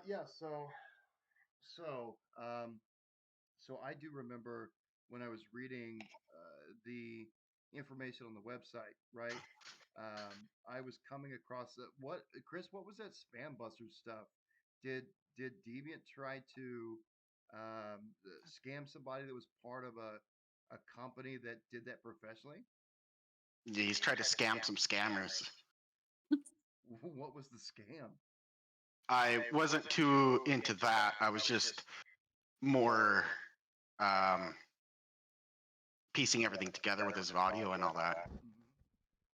Yeah. So, um, so I do remember when I was reading the information on the website, right? I was coming across what Chris, what was that spam buster stuff? Did did Deviant try to scam somebody that was part of a company that did that professionally? Yeah, he's tried to scam some scammers. What was the scam? I wasn't too into that. I was just more um, piecing everything together with his audio and all that. Mhm.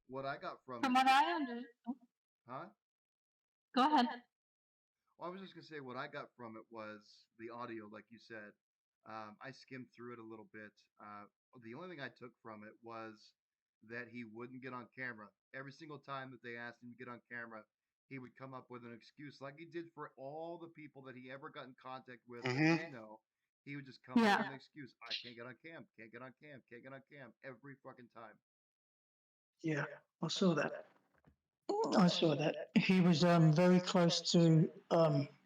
What I got from From it, what I under, oh, huh? go ahead. Well, I was just gonna say what I got from it was the audio, like you said. I skimmed through it a little bit. The only thing I took from it was that he wouldn't get on camera. Every single time that they asked him to get on camera, he would come up with an excuse, like he did for all the people that he ever got in contact with that Hmm. they know. He would just come up Yeah. with an excuse. I can't get on cam. Can't get on cam. Can't get on cam. Every fucking time. Yeah, I saw that. I saw that. He was very close to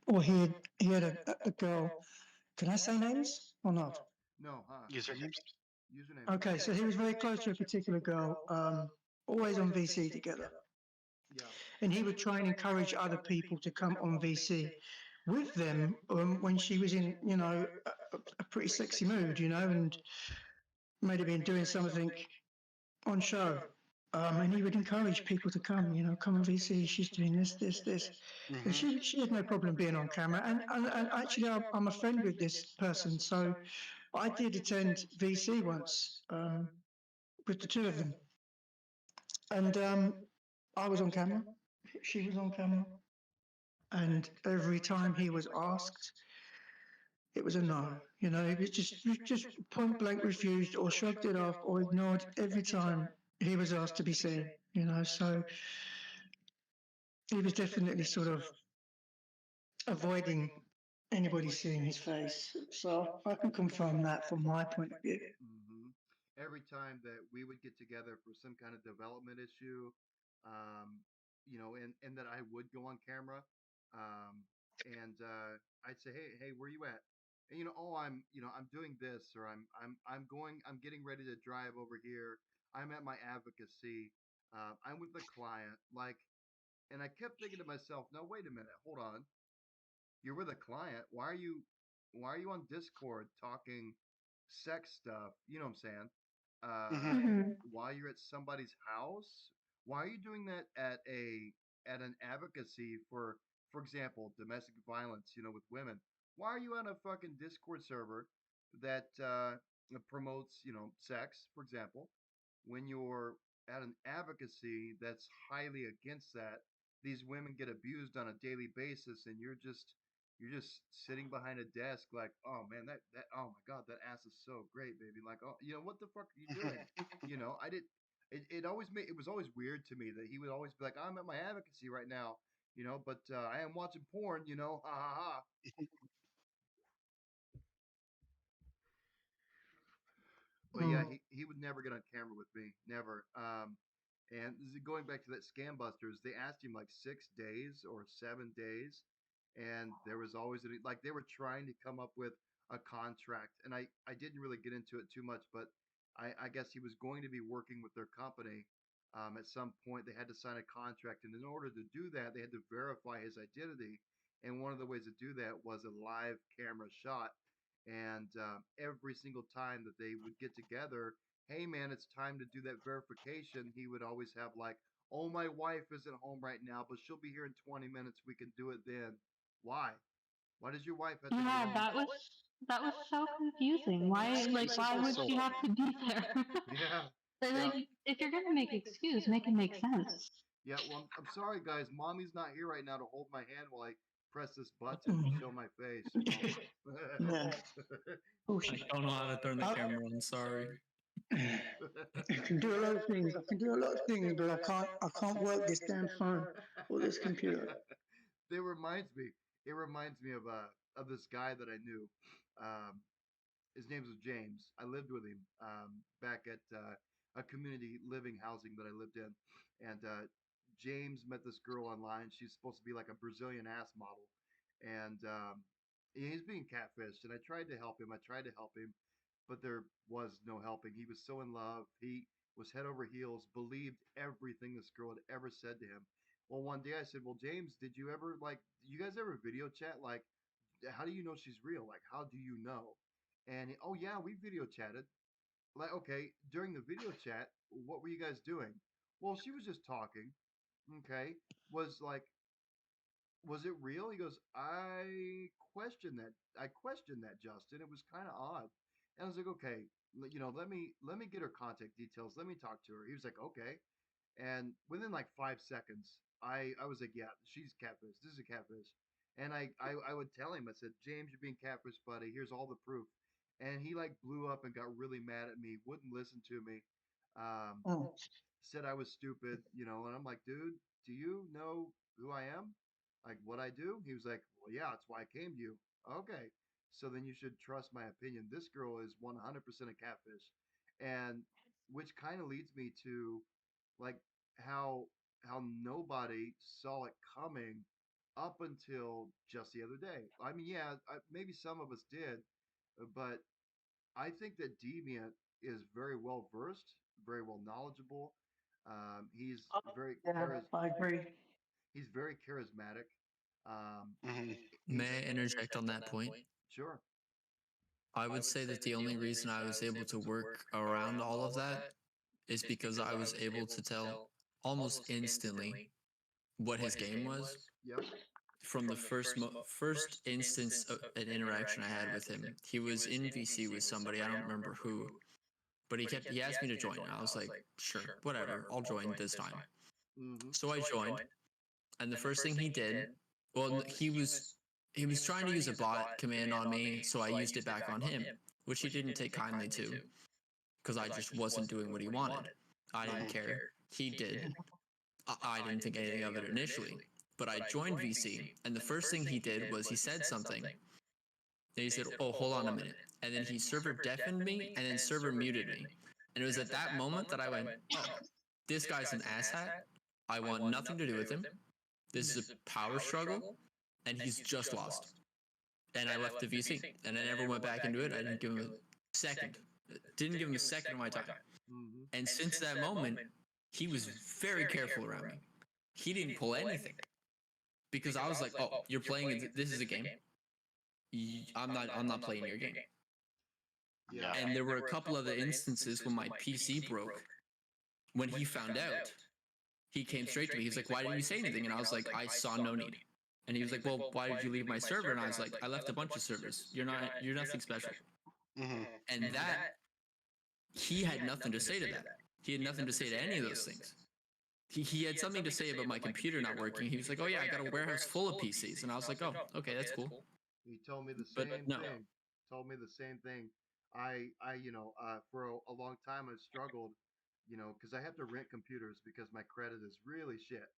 or he had a girl. Can I say names or not? No, huh? Usernames? Username. Okay, so he was very close to a particular girl, always on VC together, Yeah. and he would try and encourage other people to come on VC with them when she was in, a pretty sexy mood, and might have been doing something on show. And he would encourage people to come, come and VC. She's doing this, this, this. And Hmm. she had no problem being on camera. And actually, I'm a friend with this person. So I did attend VC once with the two of them. And I was on camera. She was on camera. And every time he was asked, it was a no. He was just point blank refused or shrugged it off or ignored every time he was asked to be seen. So he was definitely sort of avoiding anybody seeing his face. So I can confirm that from my point of view. Every time that we would get together for some kind of development issue, um, and that I would go on camera, and I'd say, hey, where you at? And oh, I'm doing this, or I'm getting ready to drive over here. I'm at my advocacy. I'm with the client, like, and I kept thinking to myself, no, wait a minute, hold on. You're with a client. Why are you on Discord talking sex stuff? You know what I'm saying? Hmm. Hmm. While you're at somebody's house? Why are you doing that at an advocacy for example, domestic violence, with women? Why are you on a fucking Discord server that promotes, sex, for example, when you're at an advocacy that's highly against that? These women get abused on a daily basis, and you're just sitting behind a desk like, oh man, that oh my god, that ass is so great, baby. Like, oh, what the fuck are you doing? I did. It was always weird to me that he would always be like, I'm at my advocacy right now, but I am watching porn, ha ha ha. But yeah, Mm. he would never get on camera with me, never. And this is going back to that scam busters, they asked him like 6 days or 7 days, and there was always like they were trying to come up with a contract, and I didn't really get into it too much, but I guess he was going to be working with their company. At some point, they had to sign a contract, and in order to do that, they had to verify his identity. And one of the ways to do that was a live camera shot. And every single time that they would get together, hey man, it's time to do that verification, he would always have like, oh, my wife isn't home right now, but she'll be here in 20 minutes. We can do it then. Why? Why does your wife have to be Yeah, home? that was so confusing. Why, like, Excuses why are would so she have to be there? Yeah, Like, yeah, if you're gonna make excuse, make it make sense. yeah. Well, I'm sorry, guys. Mommy's not here right now to hold my hand while I press this button and Mm. show my face. Yeah. I Bullshit. don't know how to turn the I, camera on. Sorry. I can do a lot of things. I can do a lot of things, but I can't work this damn phone or this computer. It reminds me. It reminds me of this guy that I knew. Um, his name was James. I lived with him back at a community living housing that I lived in, and James met this girl online. She's supposed to be like a Brazilian ass model, and he's being catfished. And I tried to help him. But there was no helping. He was so in love. He was head over heels, believed everything this girl had ever said to him. Well, one day I said, "Well, James, did you ever you guys ever video chat? Like, how do you know she's real? Like, how do you know?" And oh yeah, we video chatted. Like, okay, during the video chat, what were you guys doing? Well, she was just talking. Okay, was like, was it real? He goes, I questioned that, Justin. It was kind of odd. And I was like, okay, let me get her contact details. Let me talk to her. He was like, okay. And within like 5 seconds, I was like, yeah, she's catfish. This is a catfish. And I would tell him, I said, James, you're being catfish, buddy. Here's all the proof. And he like blew up and got really mad at me, wouldn't listen to me. Um, Oh, said I was stupid, and I'm like, dude, do you know who I am? Like what I do? He was like, well, yeah, that's why I came to you. Okay. So then you should trust my opinion. This girl is 100% a catfish. And which kind of leads me to like how nobody saw it coming up until just the other day. I mean, yeah, maybe some of us did, but I think that Deviant is very well versed, very well knowledgeable. He's very yeah, I agree. he's very charismatic. Um, Hmm. he's May I interject on that point? sure. I would say that the only reason I was able to work around all of that is because I was able to tell almost instantly what his game was Yep. from the first instance of an interaction I had with him. He was in VC with somebody, I don't remember who, but he asked me to join, and I was like, sure, whatever, I'll join this time. Mm-hmm. So I joined, and the first thing he did, well, he was trying to use a bot command on me, so I used it back on him, which he didn't take kindly to, because I just wasn't doing what he wanted. I didn't care. He did. I didn't think anything of it initially. But I joined VC, and the first thing he did was he said something. And he said, "Oh, hold on a minute." And then he server deafened me, and then server muted me. And it was at that moment that I went, "Oh, this guy's an asshat. I want nothing to do with him. This is a power struggle, and he's just lost." And I left the VC, and I never went back into it. I didn't give him a second. Didn't give him a second of my time. Mm-hmm. And since that moment, he was very careful around me. He didn't pull anything because I was like, "Oh, you're playing. This is a game. I'm not playing your game." Yeah. And there were a couple other instances when my PC broke. When he found out, he came straight to me. He's like, "Why didn't you say anything?" And I was like, "I saw no need." And he was like, "Well, why did you leave my server?" And I was like, "I left a bunch of servers. You're nothing special." Hmm. And that he had nothing to say to that. He had nothing to say to any of those things. He had something to say about my computer not working. He was like, "Oh yeah, I got a warehouse full of PCs," and I was like, "Oh, okay, that's cool." He told me the But same no. thing. Told me the same thing. For a long time I struggled, because I have to rent computers because my credit is really shit.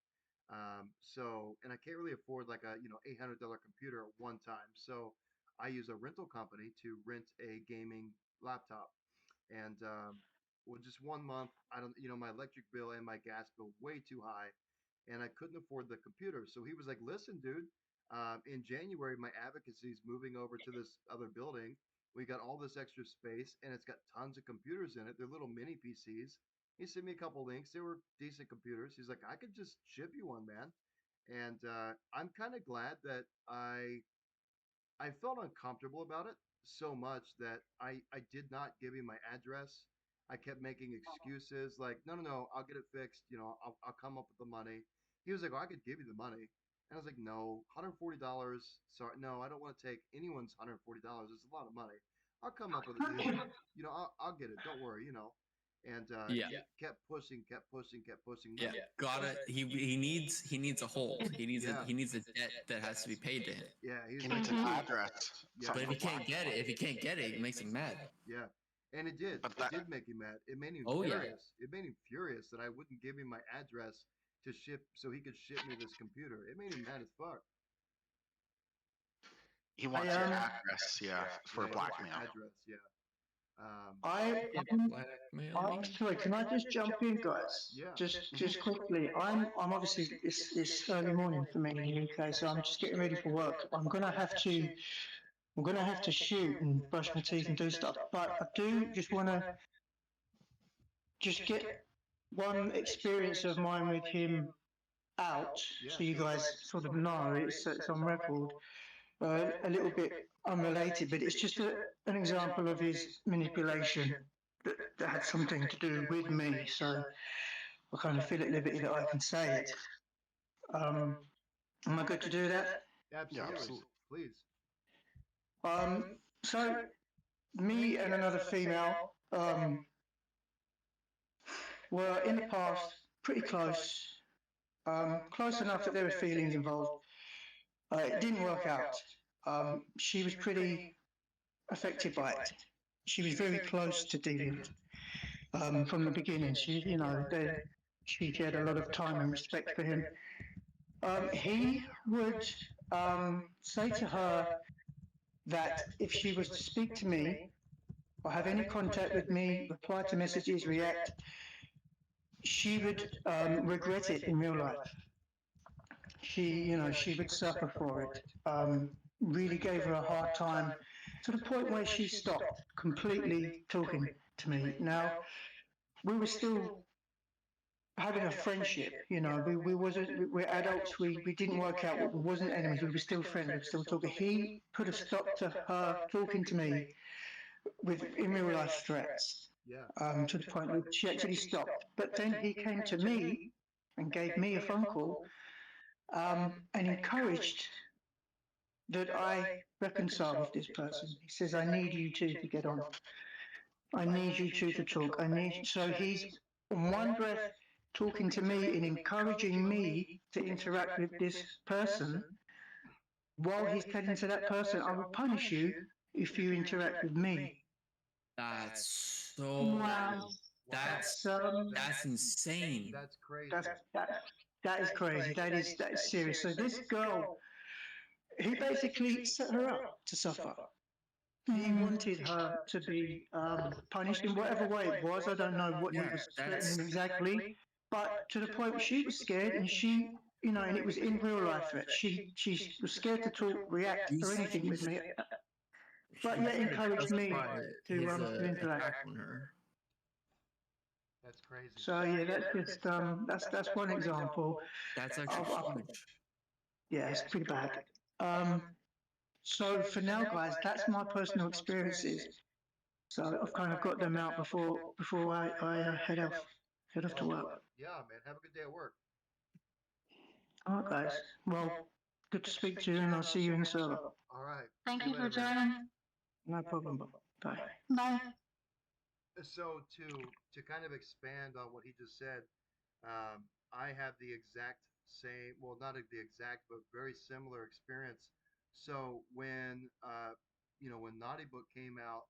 And I can't really afford like a $800 computer at one time. So I use a rental company to rent a gaming laptop. And well, just one month, I don't, my electric bill and my gas bill way too high, and I couldn't afford the computer. So he was like, "Listen, dude, in January, my advocacy is moving over to this other building. We got all this extra space, and it's got tons of computers in it. They're little mini PCs." He sent me a couple links. They were decent computers. He's like, "I could just ship you one, man." And I'm kind of glad that I felt uncomfortable about it so much that I did not give him my address. I kept making excuses like, no, no, no, I'll get it fixed. I'll come up with the money. He was like, "Oh, I could give you the money." And I was like, "No, $140. Sorry, no, I don't want to take anyone's $140. It's a lot of money. I'll come up with it, dude. I'll get it. Don't worry. And Yeah. he kept pushing, kept pushing, kept pushing. Yeah, got it. He needs a hold. Yeah, He needs a debt that has to be paid to him. yeah. He was He like, needs an Mhm. address. yeah, But if Something he can't get it, it makes him mad. yeah. And it did. But It that, did make him mad. It made him Oh yeah. furious. It made him furious that I wouldn't give him my address to ship so he could ship me this computer. It made him mad as fuck. he I wants your address, yeah, Yeah, for he wants my blackmail. address. Yeah. I, Can't I'm, blackmail me. sorry, can I just jump in, guys? Yeah. Just quickly. I'm obviously it's early morning for me in the UK, so I'm just getting ready for work. I'm gonna have to shoot and brush my teeth and do stuff. But I do just want to just get one experience of mine with him out, Yeah, so you sure. guys sort of know it's on record. A little bit unrelated, but it's just an example of his manipulation that had something to do with me. So I kind of feel at liberty that I can say it. Um, am I good to do that? Absolutely. absolutely. Please. Um, so me and another female were in the past pretty close, close enough that there were feelings involved. It didn't work out. She was pretty affected by it. She was very close to Deviant from the beginning. She had a lot of time and respect for him. He would say to her that if she was to speak to me or have any contact with me, reply to messages, react, she would regret it in real life. She would suffer for it. Really gave her a hard time to the point where she stopped completely talking to me. Now, we were still having a friendship, we're adults, we didn't work out, we wasn't enemies, we were still friends, we were still talking. He put a stop to her talking to me with in real life threats, Yeah. to the point that she actually stopped. But then he came to me and gave me a phone call, and encouraged that I reconcile with this person. He says, I need you two to get on. I need you two to talk. So he's on one breath talking to me and encouraging me to interact with this person, while he's telling to that person, I will punish you if you interact with me. That's so. Wow. That's So that's insane. That's crazy. that is crazy. That is serious. So this girl, he basically set her up to suffer. He wanted her to be punished in whatever way it was. I don't know what he Yeah, was that's threatening exactly, but to the point where she was scared, and and it was in real life threat. She was scared to talk, react, or anything with me, but yet encouraged me to interact. attack on her. That's crazy. So yeah, that's just that's one example. That's actually huge. Yeah, it's pretty bad. Um, so for now, guys, that's my personal experiences. So I've kind of got them out before I head off to work. Yeah, man. Have a good day at work. All right, guys. Well, good to speak to you, and I'll see you in the server. All right. Thank See you for later, man. joining. No problem. Bye. Bye. So to kind of expand on what he just said, I had the exact same, well, not the exact, but very similar experience. So when Knottybook came out,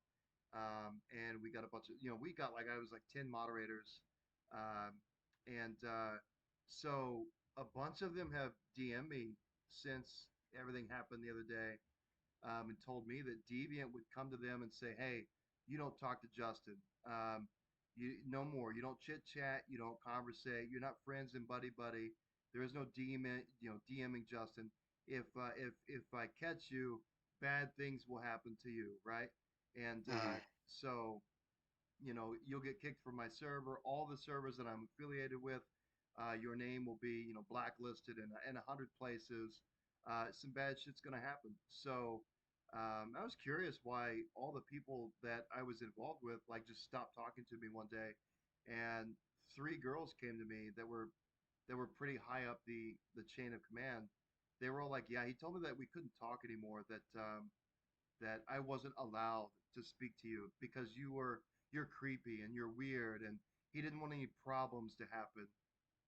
and we got a bunch of, we got like, I was like 10 moderators, um, and so a bunch of them have DM'd me since everything happened the other day, and told me that Deviant would come to them and say, "Hey, you don't talk to Justin. You no more. You don't chit chat. You don't conversate. You're not friends and buddy buddy. There is no DMing Justin. If I catch you, bad things will happen to you, right? And so you'll get kicked from my server. All the servers that I'm affiliated with, your name will be, blacklisted in 100 places. Some bad shit's gonna happen. So I was curious why all the people that I was involved with like just stopped talking to me one day, and three girls came to me that were pretty high up the chain of command. They were all like, "Yeah, he told me that we couldn't talk anymore. That I wasn't allowed to speak to you because you're creepy and you're weird, and he didn't want any problems to happen."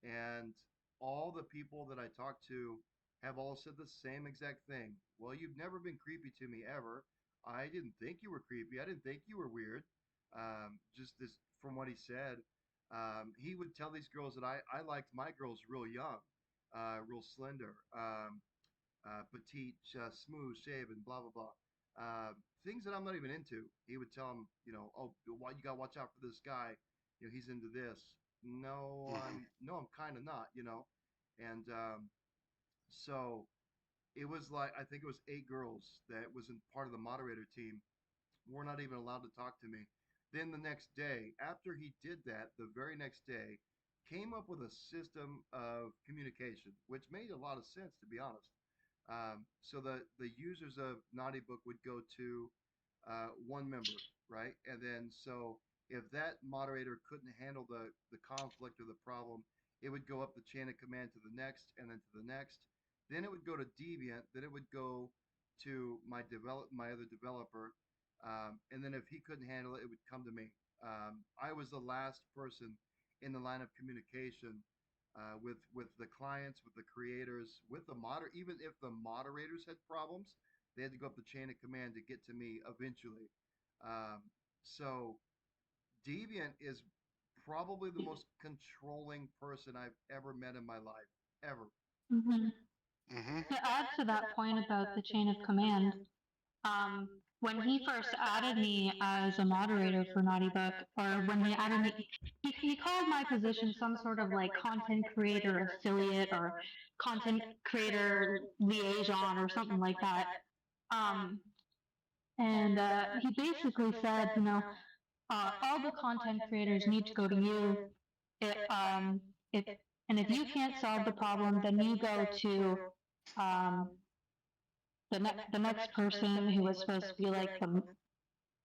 And all the people that I talked to have all said the same exact thing. Well, you've never been creepy to me ever. I didn't think you were creepy. I didn't think you were weird. Just this from what he said. He would tell these girls that I liked my girls real young, real slender, petite, smooth shaven, blah blah blah. things that I'm not even into. He would tell him, oh, why you gotta watch out for this guy. He's into this. No, Mhm. I'm kind of not. And so it was like I think it was 8 girls that was in part of the moderator team were not even allowed to talk to me. Then the next day, after he did that, the very next day, came up with a system of communication, which made a lot of sense, to be honest. So the users of Knottybook would go to one member, right? And then so if that moderator couldn't handle the conflict or the problem, it would go up the chain of command to the next, and then to the next. Then it would go to Deviant. Then it would go to my other developer, and then if he couldn't handle it, it would come to me. I was the last person in the line of communication with the clients, with the creators, with the moder. Even if the moderators had problems, they had to go up the chain of command to get to me eventually. Um, so Deviant is probably the most controlling person I've ever met in my life, ever. Hmm. Mhm. To add to that point about the chain of command, when he first added me as a moderator for Naughty Book, or when he added me, he called my position some sort of like content creator affiliate or content creator liaison or something like that. Um, and he basically said, all the content creators need to go to you. It, if and if you can't solve the problem, then you go to um, the next person who was supposed to be like the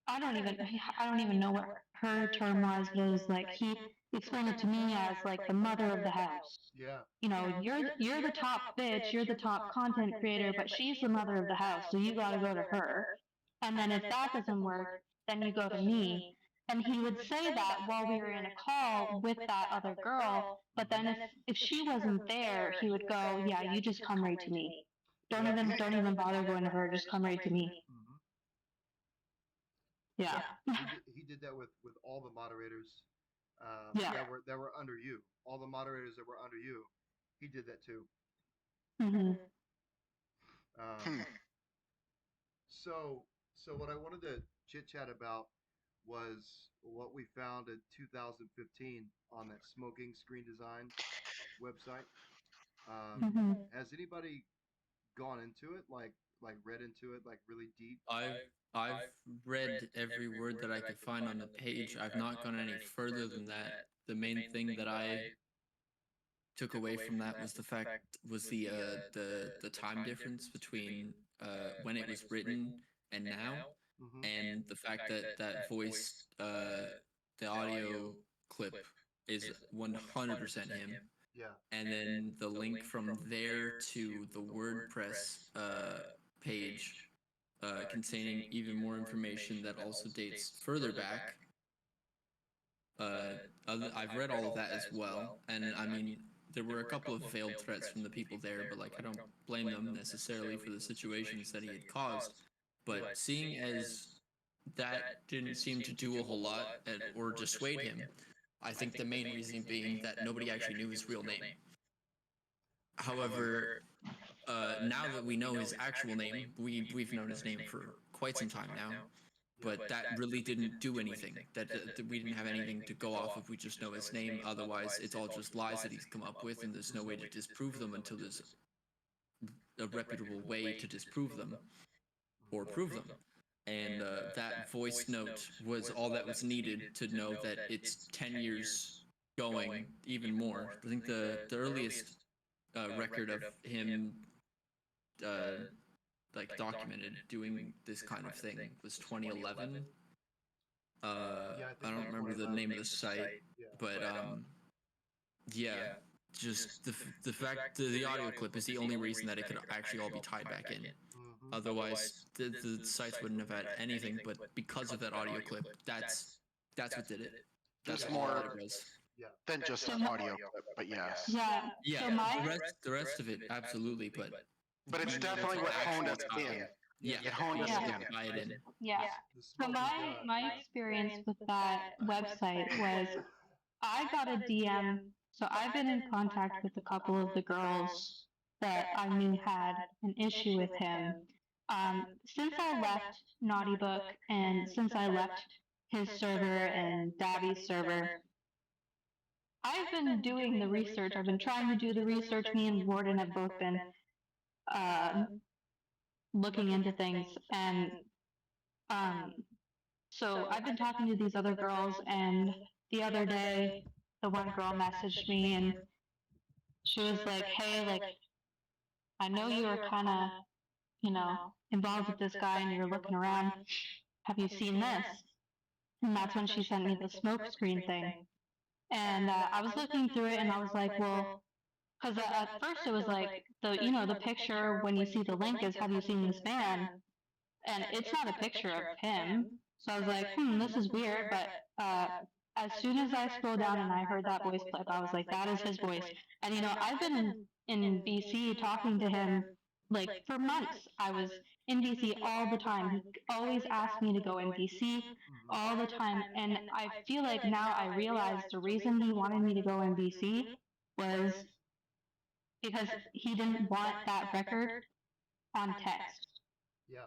I don't even know what her term was, but it was like he explained it to me as like the mother of the house. Yeah. You're the top bitch, you're the top content creator, but she's the mother of the house, so you got to go to her. And then if that doesn't work, then you go to me. And he would say that while we were in a call with that other girl, but then if she wasn't there, he would go, "Yeah, you just come right to me. Yeah. Don't even bother going to her, just come right to me." Mhm. Yeah. He did that with all the moderators Yeah. that were under you. All the moderators that were under you, he did that too. Mhm. Um, Hmm. so what I wanted to chit chat about was what we found in 2015 on that smoking screen design website. Mhm. Has anybody gone into it, like read into it, like really deep? I've read every word that I could find on the page. I've not gone any further than that. The main thing that I took away from that was the time difference between when it was written and now, Hmm. and the fact that that voice, the audio clip, is 100% him. Yeah. And then the link from there to the WordPress page, containing even more information that also dates further back. I've read all of that as well, and I mean, there were a couple of veiled threats from the people there, but like, I don't blame them necessarily for the situations that he had caused. But seeing as that didn't seem to do a whole lot or dissuade him, I think the main reason being that nobody actually knew his real name. However, now that we know his actual name, we've known his name for quite some time now. But that really didn't do anything. That we didn't have anything to go off of. We just know his name. Otherwise, it's all just lies that he's come up with, and there's no way to disprove them until there's a reputable way to disprove them or prove them. And that voice note was all that was needed to know that it's 10 years going, even more. I think the earliest record of him like documented doing this kind of thing was 2011. Yeah, I I think it don't was remember the 2011. name of the site, Yeah. but yeah, just the fact that the audio clip is the only reason that it could actually all be tied back in. Hmm. Otherwise, the sites wouldn't have had anything. But because of that audio clip, that's what did it. That's It's all more that it was. Yeah. than just So an my, audio clip, but yes. yeah. Yeah, So my the rest of it, absolutely. But But it's we needed definitely to what honed actually us tie in. it. Yeah, It honed we us Yeah. needed in. to tie it in. yeah. The So smoking gun. my experience with that website was I got a DM. So I've been in contact with a couple of the girls that I knew had an issue with him. Since I left Knottybook and since I left his server and Dabby's server, I've been doing the research. I've been trying to do the research. Me and Warden have both been uh, looking into things, and um, so I've been talking to these other girls, and the other day, the one girl messaged me, and she was like, "Hey, like, I know you are kind of, involved with this guy, and you're looking around. Have you seen this?" And that's when she sent me the smoke screen thing. And I was looking through it, and I was like, well, because at first it was like the picture when you see the link is, "Have you seen this man?" And it's not a picture of him. So I was like, this is weird. But as soon as I scrolled down and I heard that voice clip, I was like, that is his voice. And I've been in BC talking to him like for months. I was in BC all the time. He always asked me to go in BC all the time. And I feel like now I realize the reason he wanted me to go in BC was because he didn't want that record on text. Yeah.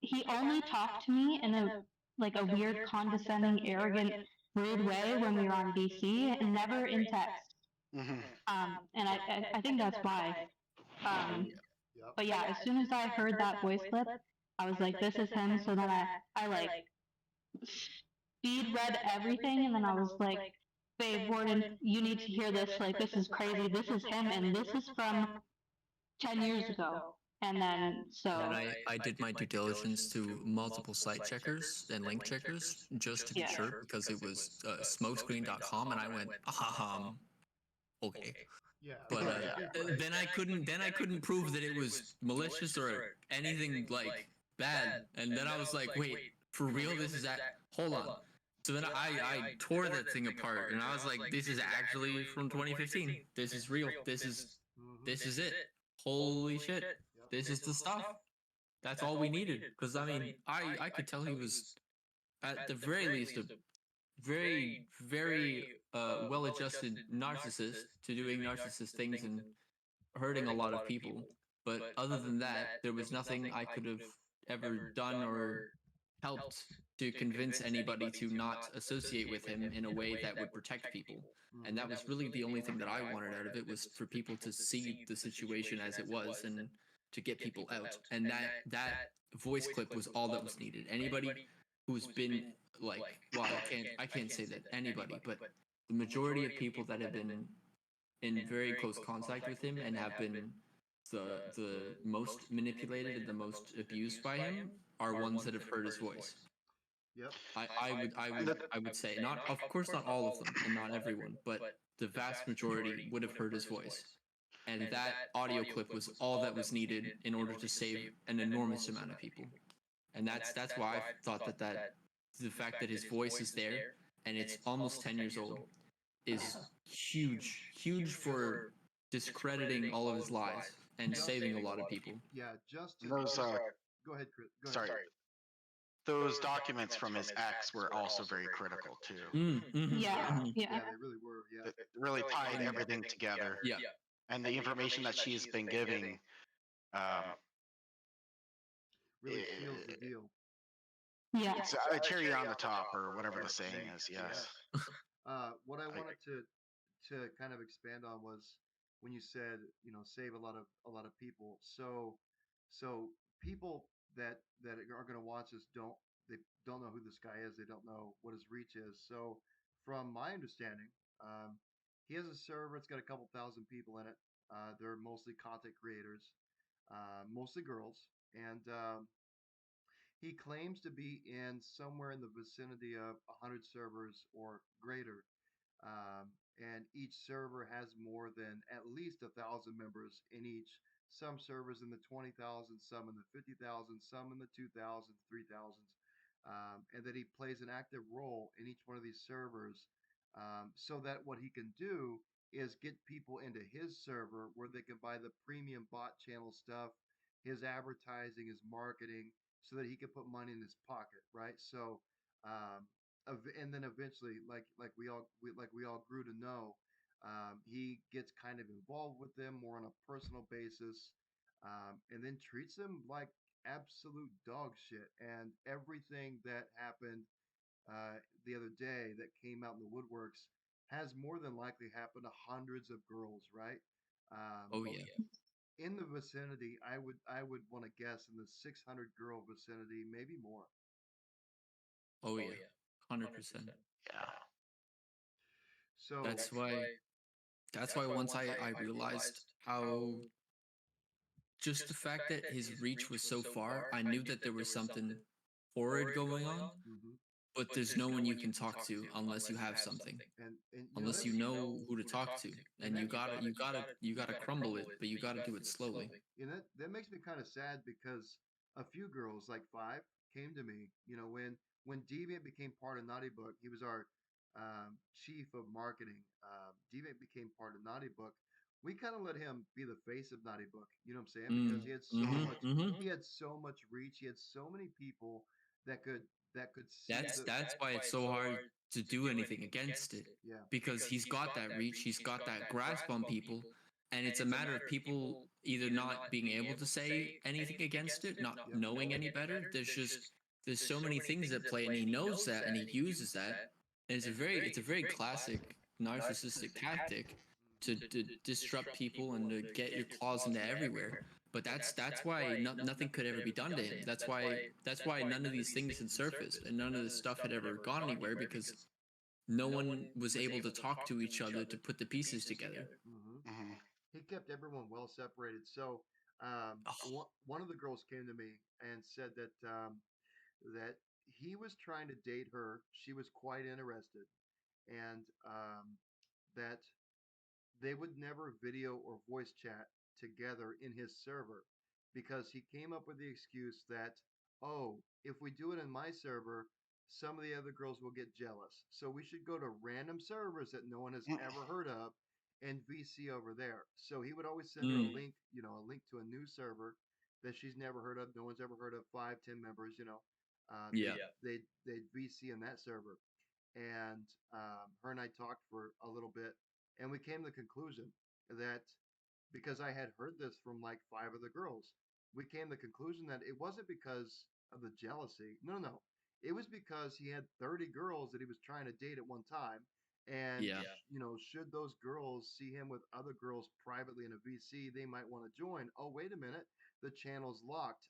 He only talked to me in a weird, condescending, arrogant, rude way when we were on BC, and never in text. Mm-hmm. And I think that's why. Yep. But yeah, as soon as I heard that voice clip, I was like, "This is him." So then I like speed read everything, and then I was like, "Babe, Warden, you need to hear this. Like, this is crazy. This is him, and this is from 10 years ago." And then And I did my due diligence to multiple site checkers and link checkers just to be sure, because it was smokescreen.com, and I went, okay. Yeah. But Right. Right. then I couldn't prove that it was malicious or anything like bad. And then I was like, wait, for real? This is that? Hold on. So then I tore that thing apart, and I was like, this is actually from 2015. This is real. This is it. Holy shit. This is the stuff. That's all we needed. Because I mean, I could tell he was at the very least a very, very well-adjusted narcissist to doing narcissist things and hurting a lot of people. But other than that, there was nothing I could have ever done or helped to convince anybody to not associate with him in a way that would protect people. And that was really the only thing that I wanted out of it, was for people to see the situation as it was and to get people out. And that voice clip was all that was needed. Anybody who's been like, well, I can't say that anybody, but the majority of people that have been in very close contact with him and have been the most manipulated and the most abused by him are ones that have heard his voice. Yep. I would say, not, of course, not all of them and not everyone, but the vast majority would have heard his voice. And that audio clip was all that was needed in order to save an enormous amount of people. And that's why I thought that the fact that his voice is there and it's almost 10 years old is huge for discrediting all of his lies and saving a lot of people. Yeah. Just to Those go ahead, Chris. Go sorry. ahead. Those documents from his ex were also very critical too. yeah. Yeah, they really were. Yeah. It really tied everything together. Yeah. And the information that she's been giving, Really seals the deal. Yeah. it's a cherry on the top, or whatever the saying is. Yes. What I wanted to kind of expand on was when you said, save a lot of people. So people that are going to watch this don't know who this guy is. They don't know what his reach is. So from my understanding, he has a server. It's got a couple thousand people in it. They're mostly content creators, mostly girls, and he claims to be in somewhere in the vicinity of 100 servers or greater. And each server has more than at least 1,000 members in each. Some servers in the 20,000, some in the 50,000, some in the 2,000s, 3,000s. And that he plays an active role in each one of these servers, so that what he can do is get people into his server where they can buy the premium bot channel stuff, his advertising, his marketing, so that he can put money in his pocket, right? So, and then eventually, like we all grew to know, he gets kind of involved with them more on a personal basis, and then treats them like absolute dog shit. And everything that happened the other day that came out in the woodworks has more than likely happened to hundreds of girls, right? Oh Oh yeah. yeah. In the vicinity, I would want to guess in the 600 girl vicinity, maybe more. Oh yeah. 100%. Yeah. So That's why. That's why once I realized how just the fact that his reach was so far, I knew that there was something horrid going on. mhm. But there's no one you can talk to unless you have something, And you know unless you that's know who to talk to, and and that you gotta crumble it, but you gotta do it slowly. that makes me kind of sad because a few girls, like five, came to me. You know, when Deviant became part of Knottybook, he was our chief of marketing. Deviant became part of Knottybook. We kind of let him be the face of Knottybook. You know what I'm saying? Because Mm, mm-hmm, mm-hmm. he had so much reach. He had so many people that could see That's why it's so hard to do anything against it, yeah. because he's got that reach, he's got that grasp on people, and it's a matter of people either not being able to say anything against it, not Yep. knowing any better. There's so many things at play, and he knows that, and he uses that. And it's a very classic narcissistic tactic to disrupt people and to get your claws into everywhere. But that's why nothing could ever be done to him. That's why none of these things had surfaced and none of this stuff had ever gone anywhere, because no one was able to talk to each other to put the pieces together. Hmm. Hmm. He kept everyone well separated. So Oh, one of the girls came to me and said that he was trying to date her. She was quite interested, and that they would never video or voice chat together in his server because he came up with the excuse that, oh, if we do it in my server, some of the other girls will get jealous. So we should go to random servers that no one has ever heard of and VC over there. So he would always send her a mm, link, a link to a new server that she's never heard of, no one's ever heard of, 5, 10 members, yeah. they'd VC in that server. And her and I talked for a little bit, and we came to the conclusion that because I had heard this from like five of the girls, we came to the conclusion that it wasn't because of the jealousy. No, no, no. It was because he had 30 girls that he was trying to date at one time. And, Yeah. should those girls see him with other girls privately in a VC, they might want to join. Oh, wait a minute. The channel's locked.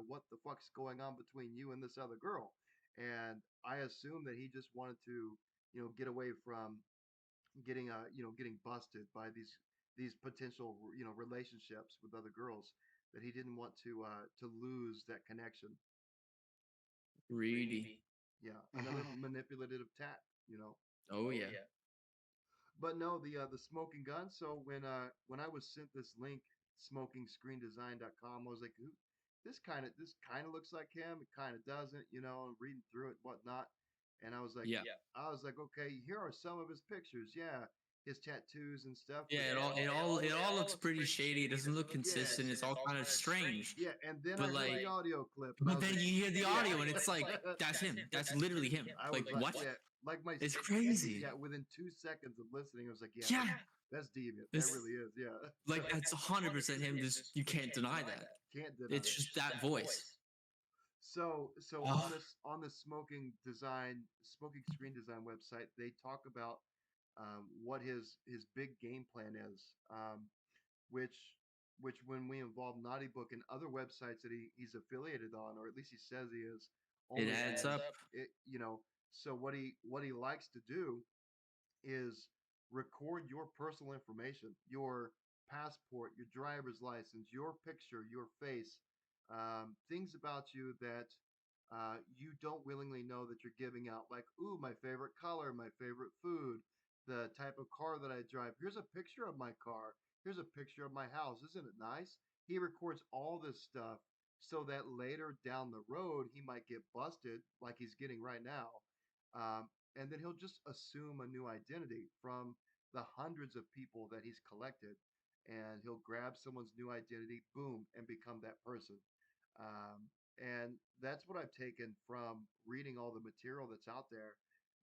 What the fuck's going on between you and this other girl? And I assume that he just wanted to, get away from getting busted by these potential relationships with other girls, that he didn't want to lose that connection. Greedy. Yeah, another Hmm. manipulative tack. Oh yeah. But no, the smoking gun. So when I was sent this link, smokingscreendesign.com, I was like, "Ooh, this kind of looks like him. It kind of doesn't, and reading through it, whatnot." And Yeah. I was like, okay, here are some of his pictures. Yeah, his tattoos and stuff. But Yeah, it all looks pretty shady. It doesn't look consistent. It's all kind of strange. yeah, and then I But heard like the audio clip, and I but was then like, you hear the yeah. audio and it's like that's him. That's literally him. I Like was like, what? yeah, like my It's s- crazy. yeah. Within 2 seconds of listening, I was like, yeah, Yeah. that's deviant. That This really is. Yeah, like that's 100% him. Just you can't deny that. can't deny It's it. just that voice. So Oh, on this smoking screen design website, they talk about what his big game plan is, which when we involve Naughty Book and other websites that he's affiliated on, or at least he says he is, it only adds adds up. it. So what he likes to do is record your personal information, your passport, your driver's license, your picture, your face, things about you that you don't willingly know that you're giving out. Like, ooh, my favorite color, my favorite food, the type of car that I drive. Here's a picture of my car. Here's a picture of my house. Isn't it nice? He records all this stuff so that later down the road he might get busted like he's getting right now. And then he'll just assume a new identity from the hundreds of people that he's collected, and he'll grab someone's new identity, boom, and become that person. And that's what I've taken from reading all the material that's out there,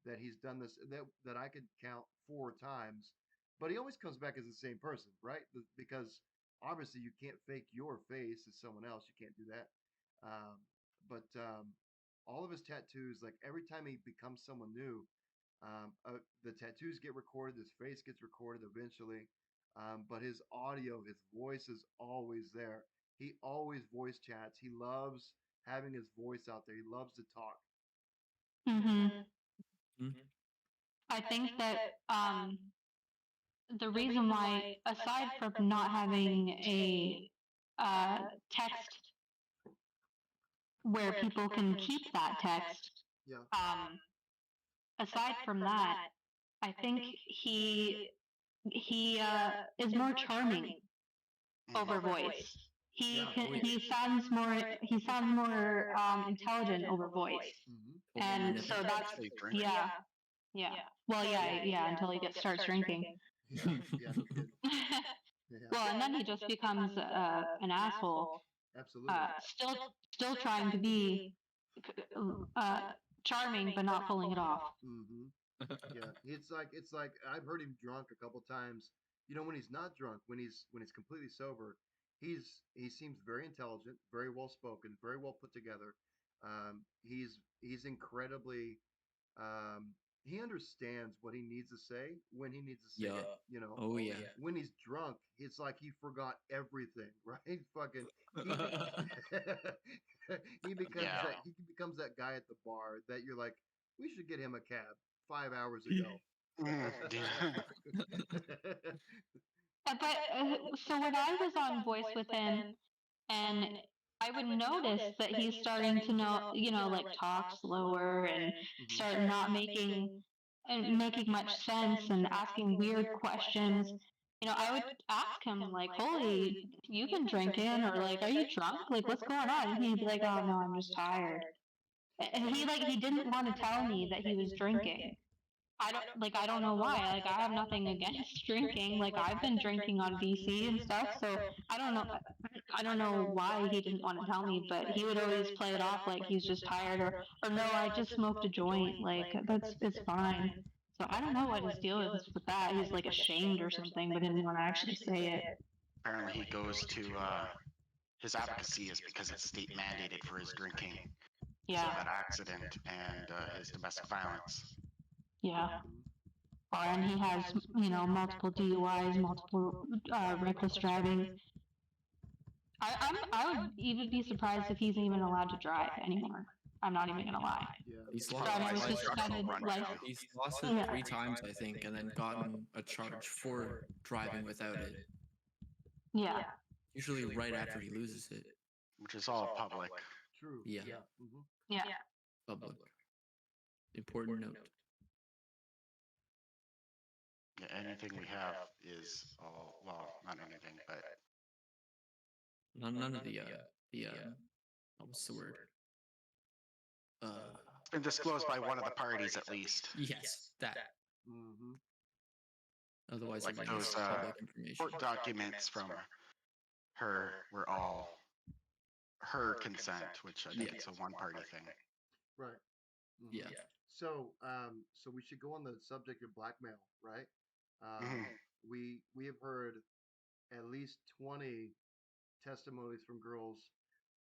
that he's done this, that I could count 4 times, but he always comes back as the same person, right? Because obviously you can't fake your face as someone else. You can't do that. Um, but all of his tattoos, like every time he becomes someone new, the tattoos get recorded, his face gets recorded eventually, but his audio, his voice is always there. He always voice chats. He loves having his voice out there. He loves to talk. Hmm. Mhm. I think that the reason why, aside from not having a text where people can keep that text, Yeah. um, aside from that, I think he is more charming over voice. He Yeah. can, Oh, yeah. he sounds more intelligent over voice, Hmm. Totally and so manipulative. that's Actually drink. yeah, yeah. Well, yeah, until he starts drinking. Yeah. Yeah. No kidding. Yeah. Well, and then he just becomes an asshole. Absolutely. Still trying to be uh, charming, but not pulling it off. Hmm. Yeah, it's like I've heard him drunk a couple times. You know, when he's not drunk, when he's completely sober, he seems very intelligent, very well spoken, very well put together. He's incredibly um, he understands what he needs to say when he needs to say Yeah. it. You know, Oh yeah. when he's drunk, it's like he forgot everything, right? Fucking he be- Yeah. he becomes that guy at the bar that you're like, we should get him a cab 5 hours ago. Yeah. But so when I was on voice with him, and I would notice that he's starting to like talk slower and Mhm. start not making much sense and asking weird questions. I would ask him like, "Holy, you've been drinking, or like, are you drunk? Like, what's going on?" And he'd be like, "Oh no, I'm just tired." And he didn't want to tell me that he was drinking. I don't know why. Like, I have nothing against drinking. Like, I've been drinking on VC and stuff, so I don't know why he didn't want to tell me, but he would always play it off like he's just tired, or no, I just smoked a joint. Like, it's fine. So I don't know what his deal is with that. He's like ashamed or something, but didn't want to actually say it. Apparently he goes to his advocacy is because it's state mandated for his drinking because of Yeah, that accident and his domestic violence. yeah. Mhm. And he has, multiple DUIs, multiple reckless driving. I would even be surprised if he's even allowed to drive anymore. I'm not even gonna lie. Yeah. He's It's lost I mean, probably it's his just structural suspended run life. now. He's lost it Yeah. 3 times, I think, and then gotten a charge for driving without it. Yeah. Usually right after he loses it. Which is all public. True. Yeah. Yeah. Hmm. Yeah. Public. Important note. Yeah, anything we have is all well, not anything, but None of the what's the word? it's been disclosed by one of the parties at least. Yes, that. Hmm. Otherwise, Like everything is those public information. court documents from her were all her consent, which I think Yeah. it's a one-party thing. Right. Mhm. Yeah. So we should go on the subject of blackmail, right? Um, Mhm. we have heard at least 20 testimonies from girls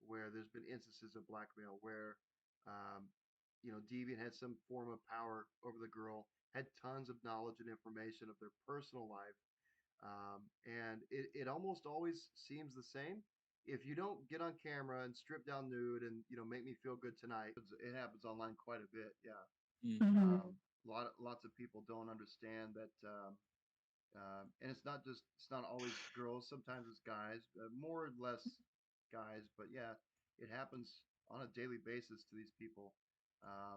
where there's been instances of blackmail where um, Deviant had some form of power over the girl, had tons of knowledge and information of their personal life, and it almost always seems the same. If you don't get on camera and strip down nude and make me feel good tonight, it happens online quite a bit. Yeah, Mm. Mhm. lots of people don't understand that, and it's not always girls. Sometimes it's guys, more or less guys. But yeah, it happens on a daily basis to these people.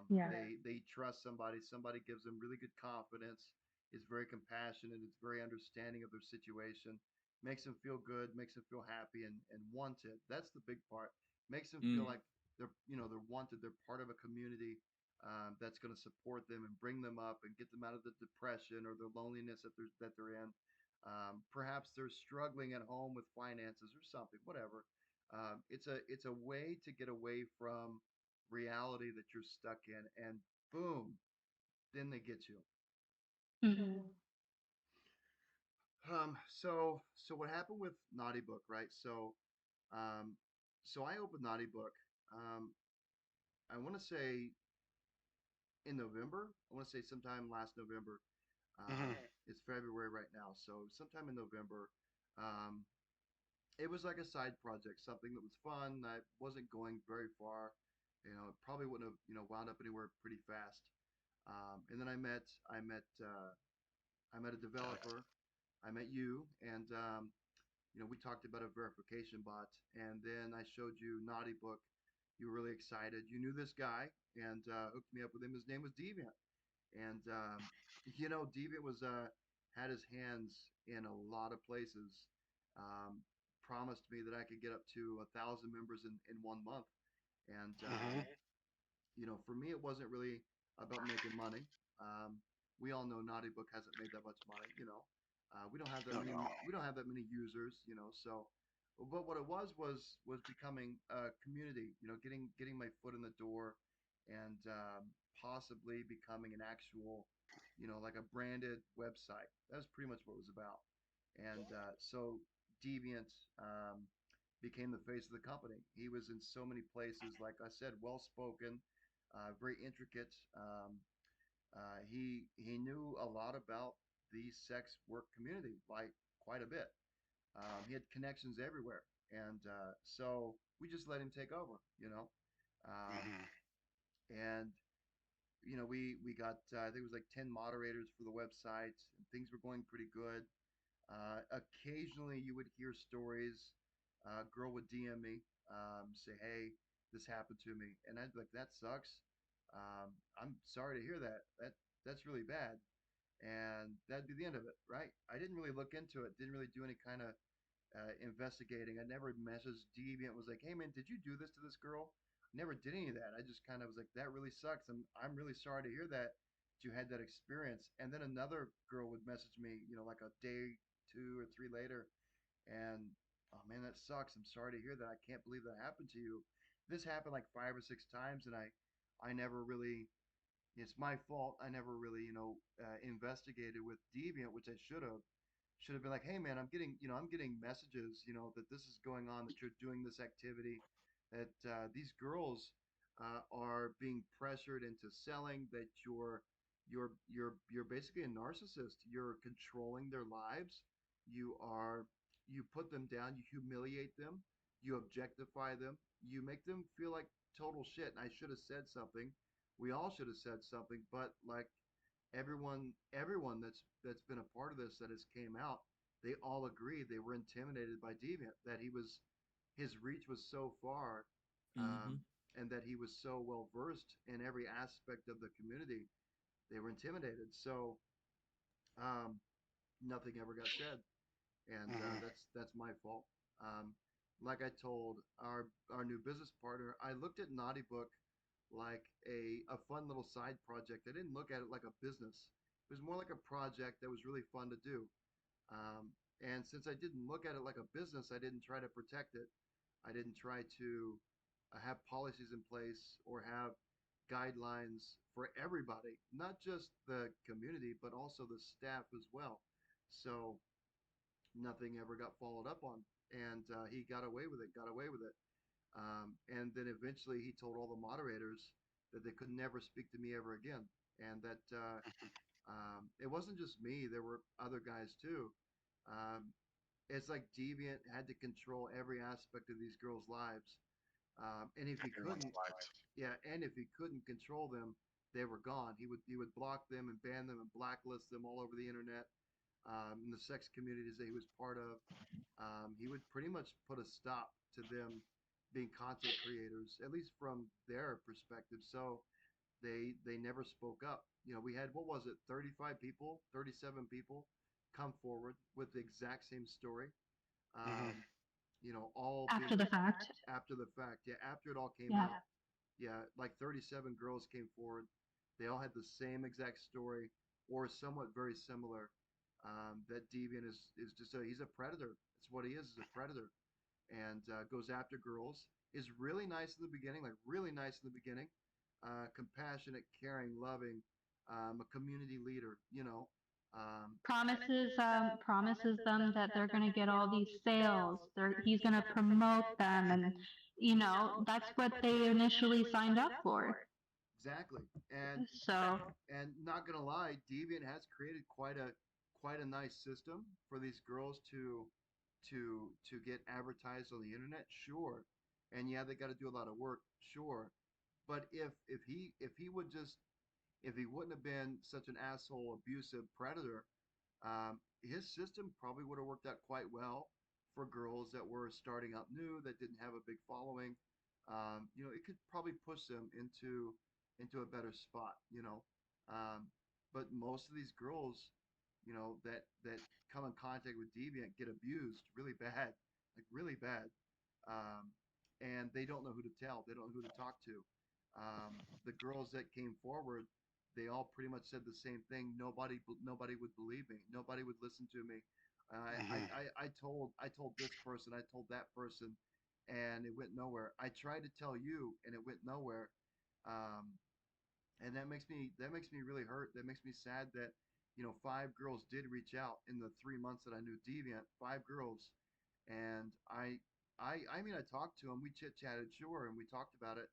Yeah. They trust somebody. Somebody gives them really good confidence. Is very compassionate. It's very understanding of their situation. Makes them feel good. Makes them feel happy and wanted. That's the big part. Makes them feel Mm. like they're wanted. They're part of a community that's going to support them and bring them up and get them out of the depression or the loneliness that they're in. Perhaps they're struggling at home with finances or something, whatever. It's a way to get away from reality that you're stuck in, and boom, then they get you. Mhm. So what happened with Knottybook, right? Um, So I opened Knottybook. Um, I want to say in November. I want to say sometime last November. Hmm. It's February right now, so sometime in November. Um, it was like a side project, something that was fun. I wasn't going very far. It probably wouldn't have wound up anywhere pretty fast. And then I met a developer. I met you, and we talked about a verification bot, and then I showed you Knottybook. You were really excited. You knew this guy, and hooked me up with him. His name was Deviant, and Deviant was had his hands in a lot of places. Um, Promised me that I could get up to 1,000 members in 1 month, and Hmm. for me, it wasn't really about making money. Um, we all know Naughty Book hasn't made that much money. We don't have that Oh many. no. We don't have that many users. So, but what it was becoming a community. Getting my foot in the door, and possibly becoming an actual, like a branded website. That was pretty much what it was about. And so Deviant became the face of the company. He was in so many places, like I said, well spoken, very intricate. He knew a lot about the sex work community, like quite a bit. He had connections everywhere, and so we just let him take over. Hmm. And we got I think it was like 10 moderators for the website, and things were going pretty good. Occasionally, you would hear stories. Girl would DM me, say, "Hey, this happened to me," and I'd be like, "That sucks. I'm sorry to hear that. That's really bad." And that'd be the end of it, right? I didn't really look into it. Didn't really do any kind of investigating. I never messaged Deviant. Was like, "Hey, man, did you do this to this girl?" Never did any of that. I just kind of was like, "That really sucks. I'm really sorry to hear that you had that experience." And then another girl would message me, like a day, 2 or 3 later, and oh man, that sucks. I'm sorry to hear that. I can't believe that happened to you. This happened like 5 or 6 times, and I never really. It's my fault. I never really, investigated with Deviant, which I should have. Should have been like, hey man, I'm getting messages, that this is going on, that you're doing this activity, that these girls are being pressured into selling, that you're basically a narcissist. You're controlling their lives. You put them down. You humiliate them. You objectify them. You make them feel like total shit. And I should have said something. We all should have said something, but like everyone that's been a part of this that has came out, they all agreed they were intimidated by Deviant, that his reach was so far, Mm-hmm. and that he was so well versed in every aspect of the community. They were intimidated. So um, nothing ever got said, and Hmm. that's my fault. Um, like I told our new business partner, I looked at Naughty Book like a fun little side project. I didn't look at it like a business. It was more like a project that was really fun to do. And since I didn't look at it like a business, I didn't try to protect it. I didn't try to have policies in place or have guidelines for everybody, not just the community, but also the staff as well. So nothing ever got followed up on. And he got away with it, got away with it. And then eventually he told all the moderators that they could never speak to me ever again. And that it wasn't just me, there were other guys too. Um, it's like Deviant had to control every aspect of these girls' lives. And if he Everyone's couldn't, lives. yeah, and if he couldn't control them, they were gone. He would block them and ban them and blacklist them all over the internet. In the sex communities that he was part of, he would pretty much put a stop to them being content creators, at least from their perspective. So they never spoke up. We had, what was it, 35 people, 37 people come forward with the exact same story. Hmm. Um, all being After the fact. after the fact. Yeah, after it all came Yeah. out. Yeah, like 37 girls came forward. They all had the same exact story, or somewhat very similar. That Deviant is just he's a predator. That's what he is a predator, and goes after girls. Is really nice in the beginning, like really nice in the beginning. Compassionate, caring, loving, a community leader. Promises them that they're going to get all these sales. He's going to promote them, and that's what they initially signed up for. Exactly. And So not gonna lie, Deviant has created quite a nice system for these girls to get advertised on the internet, sure. And yeah, they got to do a lot of work, sure. But if he would just if he wouldn't have been such an asshole, abusive predator, his system probably would have worked out quite well for girls that were starting out new, that didn't have a big following. It could probably push them into a better spot. But most of these girls, that come in contact with Deviant get abused really bad, like really bad, um, and they don't know who to tell. They don't know who to talk to. The girls that came forward, they all pretty much said the same thing. Nobody would believe me. Nobody would listen to me. Mhm. I told this person, I told that person, and it went nowhere. I tried to tell you, and it went nowhere. Um, and that makes me really hurt. That makes me sad that five girls did reach out in the 3 months that I knew Deviant. Five girls, and I talked to them. We chit chatted, sure, and we talked about it,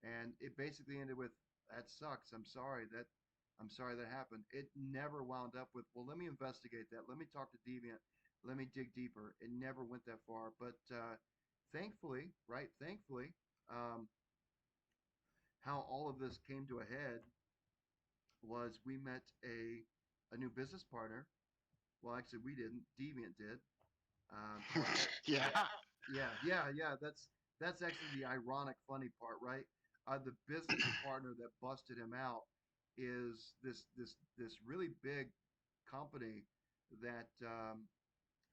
and it basically ended with, "That sucks. I'm sorry that happened." It never wound up with, "Well, let me investigate that. Let me talk to Deviant. Let me dig deeper." It never went that far, but thankfully, right? Thankfully, um, how all of this came to a head was we met a new business partner. Well, actually, we didn't. Deviant did. So Yeah. yeah. That's actually the ironic, funny part, right? The business partner that busted him out is this really big company that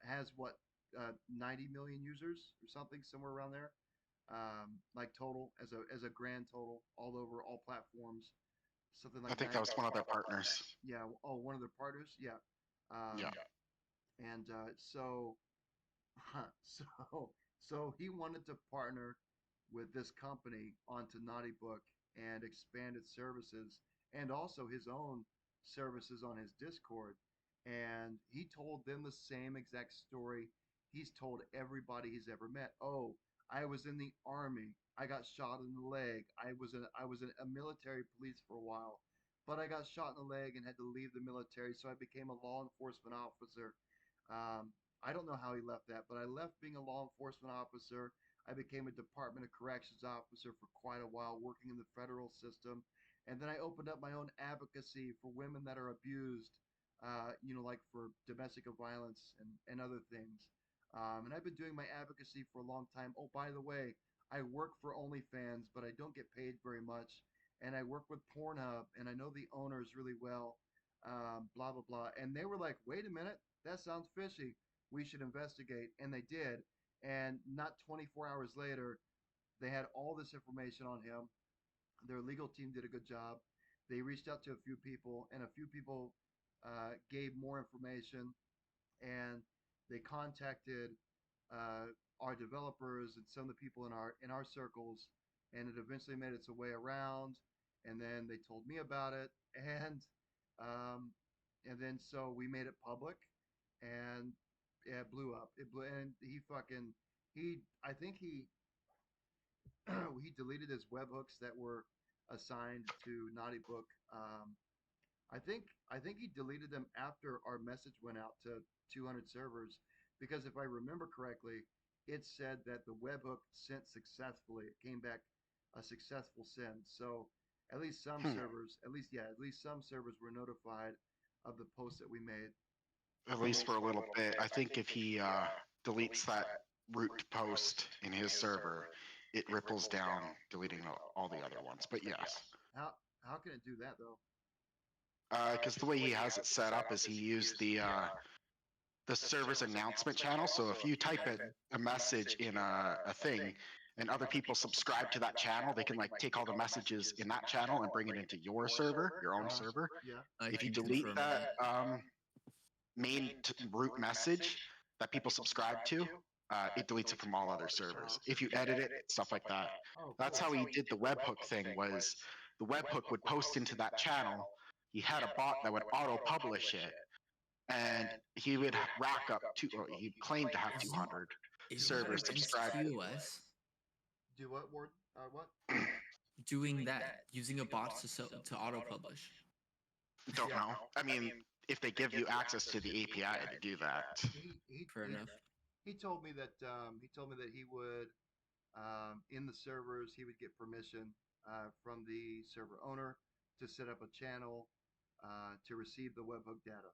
has what 90 million users or something, somewhere around there, like total as a grand total all over all platforms, something I like think that 90. was one of their partners. Yeah. Oh, one of their partners. Yeah. Yeah. And so he wanted to partner with this company onto Knottybook and expand its services and also his own services on his Discord. And he told them the same exact story he's told everybody he's ever met. Oh, I was in the army. I got shot in the leg. I was a military police for a while, but I got shot in the leg and had to leave the military, so I became a law enforcement officer. I don't know how he left that, but I left being a law enforcement officer. I became a Department of Corrections officer for quite a while, working in the federal system. And then I opened up my own advocacy for women that are abused, like for domestic violence and other things. And I've been doing my advocacy for a long time. Oh, by the way, I work for OnlyFans, but I don't get paid very much. And I work with Pornhub, and I know the owners really well, blah, blah, blah. And they were like, wait a minute, that sounds fishy. We should investigate. And they did. And not 24 hours later, they had all this information on him. Their legal team did a good job. They reached out to a few people, and a few people gave more information, and they contacted our developers and some of the people in our circles, and it eventually made its way around. And then they told me about it, and um, then so we made it public, and yeah, it blew up. It blew, and I think he he deleted his webhooks that were assigned to Knottybook. I think he deleted them after our message went out to 200 servers, because if I remember correctly, it said that the webhook sent successfully. It came back a successful send. So at least some Hmm. servers, at least some servers were notified of the post that we made. At least for a little bit. I think if he deletes that root post in his server, it ripples down, deleting all the other ones. But yes, How can it do that though? because the way he has it set up is he used the server's announcement channel. So if you type a message in a thing and other people subscribe to that channel, they can like take all the messages in that channel and bring it into your server, your own server. Yeah. I If you can delete confirm that that. main root message that people subscribe to, it deletes it from all other servers. If you edit it, stuff like that. Oh, That's cool. how he did the webhook thing. Was the webhook would post into that channel. He had a bot that would auto publish it, and he would rack up or he claimed to have Is- 200 Isn't that servers against subscribed. TOS? Do what, Ward? What? Doing that, using a bot to auto publish. Don't Yeah. know. I mean, if they give you access to the API to do that. Fair enough. He told me that he would in the servers he would get permission from the server owner to set up a channel to receive the webhook data.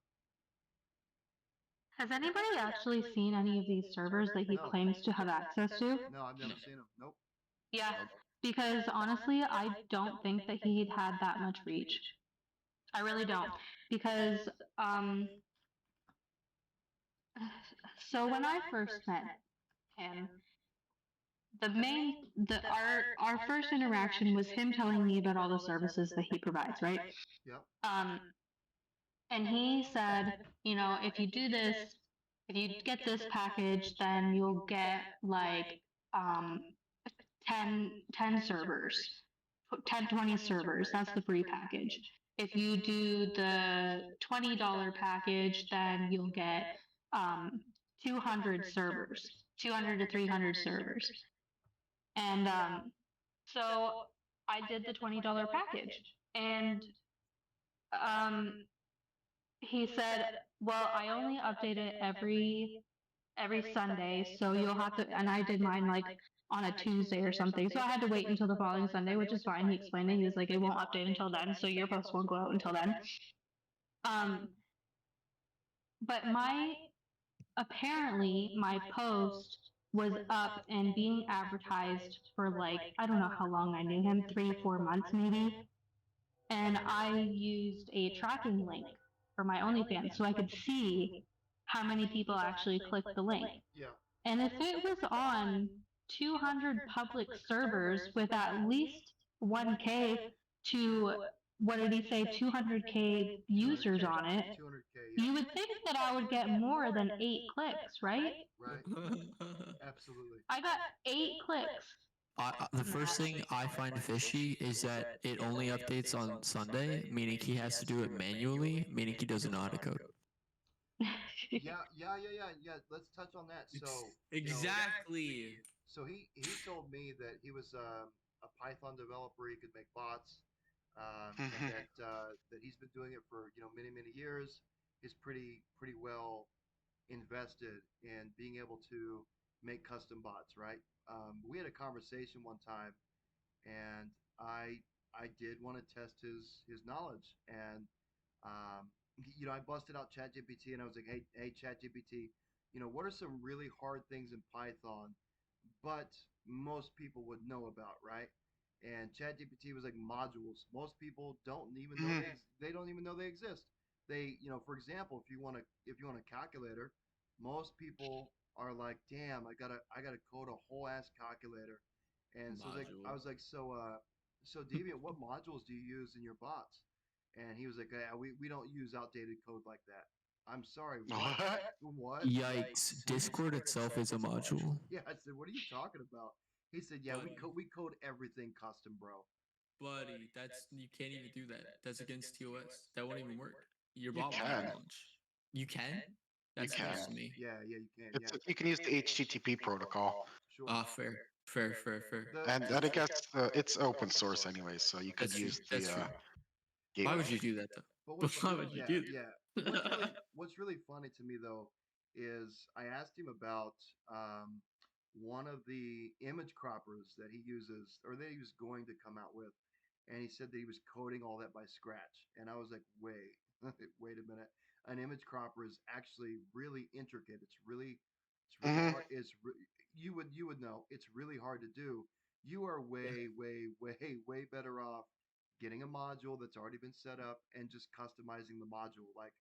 Has anybody actually seen any of these servers that he No. claims to have access to? No, I've never No. seen them. Nope. Yeah, because honestly, I don't think that he had that much reach. I really don't. Because, so when I first met him, our first interaction was him telling me about all the services that he provides, right? Yep. And he said, you know, if you do this, if you get this package, then you'll get like 10 servers, 10, 20 servers. That's the free package. If you do the $20 package, then you'll get 200 servers, 200 to 300 servers. And so I did the $20 package. And he said, well, I only update it every Sunday, so you'll have to, and I did mine like on a Tuesday or something, so I had to wait until the following Sunday, which is fine. He explained it. He was like, it won't update until then, so your post won't go out until then. But apparently my post was up and being advertised for like, I don't know how long I knew him, 3-4 months maybe. And I used a tracking link for my OnlyFans so I could see how many people actually clicked the link. Yeah. And if it was on 200 public servers with at least 1K to, what did he say, 200K users on it, 200K. you would think that I would get more than 8 clicks, right? Right. Absolutely. I got 8 clicks. The first thing I find fishy is that it only updates on Sunday, meaning he has to do it manually, meaning he doesn't know how to code. Yeah. Let's touch on that. So Exactly. So he told me that he was a Python developer. He could make bots, and that he's been doing it for many years. He's pretty well invested in being able to make custom bots. Right. We had a conversation one time, and I did want to test his knowledge, and I busted out ChatGPT, and I was like, hey ChatGPT, what are some really hard things in Python, but most people would know about, right? And ChatGPT was like modules. Most people don't even know they don't even know they exist. They, for example, if you want a calculator, most people are like, damn, I gotta code a whole ass calculator. And so I was like, so Deviant, what modules do you use in your bots? And he was like, yeah, we don't use outdated code like that. I'm sorry, what? What? Yikes! Discord itself is a module. Yeah, I said, what are you talking about? He said, yeah, we code everything custom, bro. Buddy, you can't even do that. That's against TOS. That won't even work. Your bot can. won't launch. You can? That's can. news to me. Yeah, you can. Yeah. You can use the HTTP protocol. Sure. Fair. And I guess it's open source anyway, so you could That's true. use That's the true. gateway. Why would you do that though? But Why would you do that? Yeah. What's really funny to me though is I asked him about one of the image croppers that he uses or that he was going to come out with, and he said that he was coding all that by scratch, and I was like, wait, wait a minute. An image cropper is actually really intricate. It's really hard. You would know. It's really hard to do. You are way better off getting a module that's already been set up and just customizing the module. Like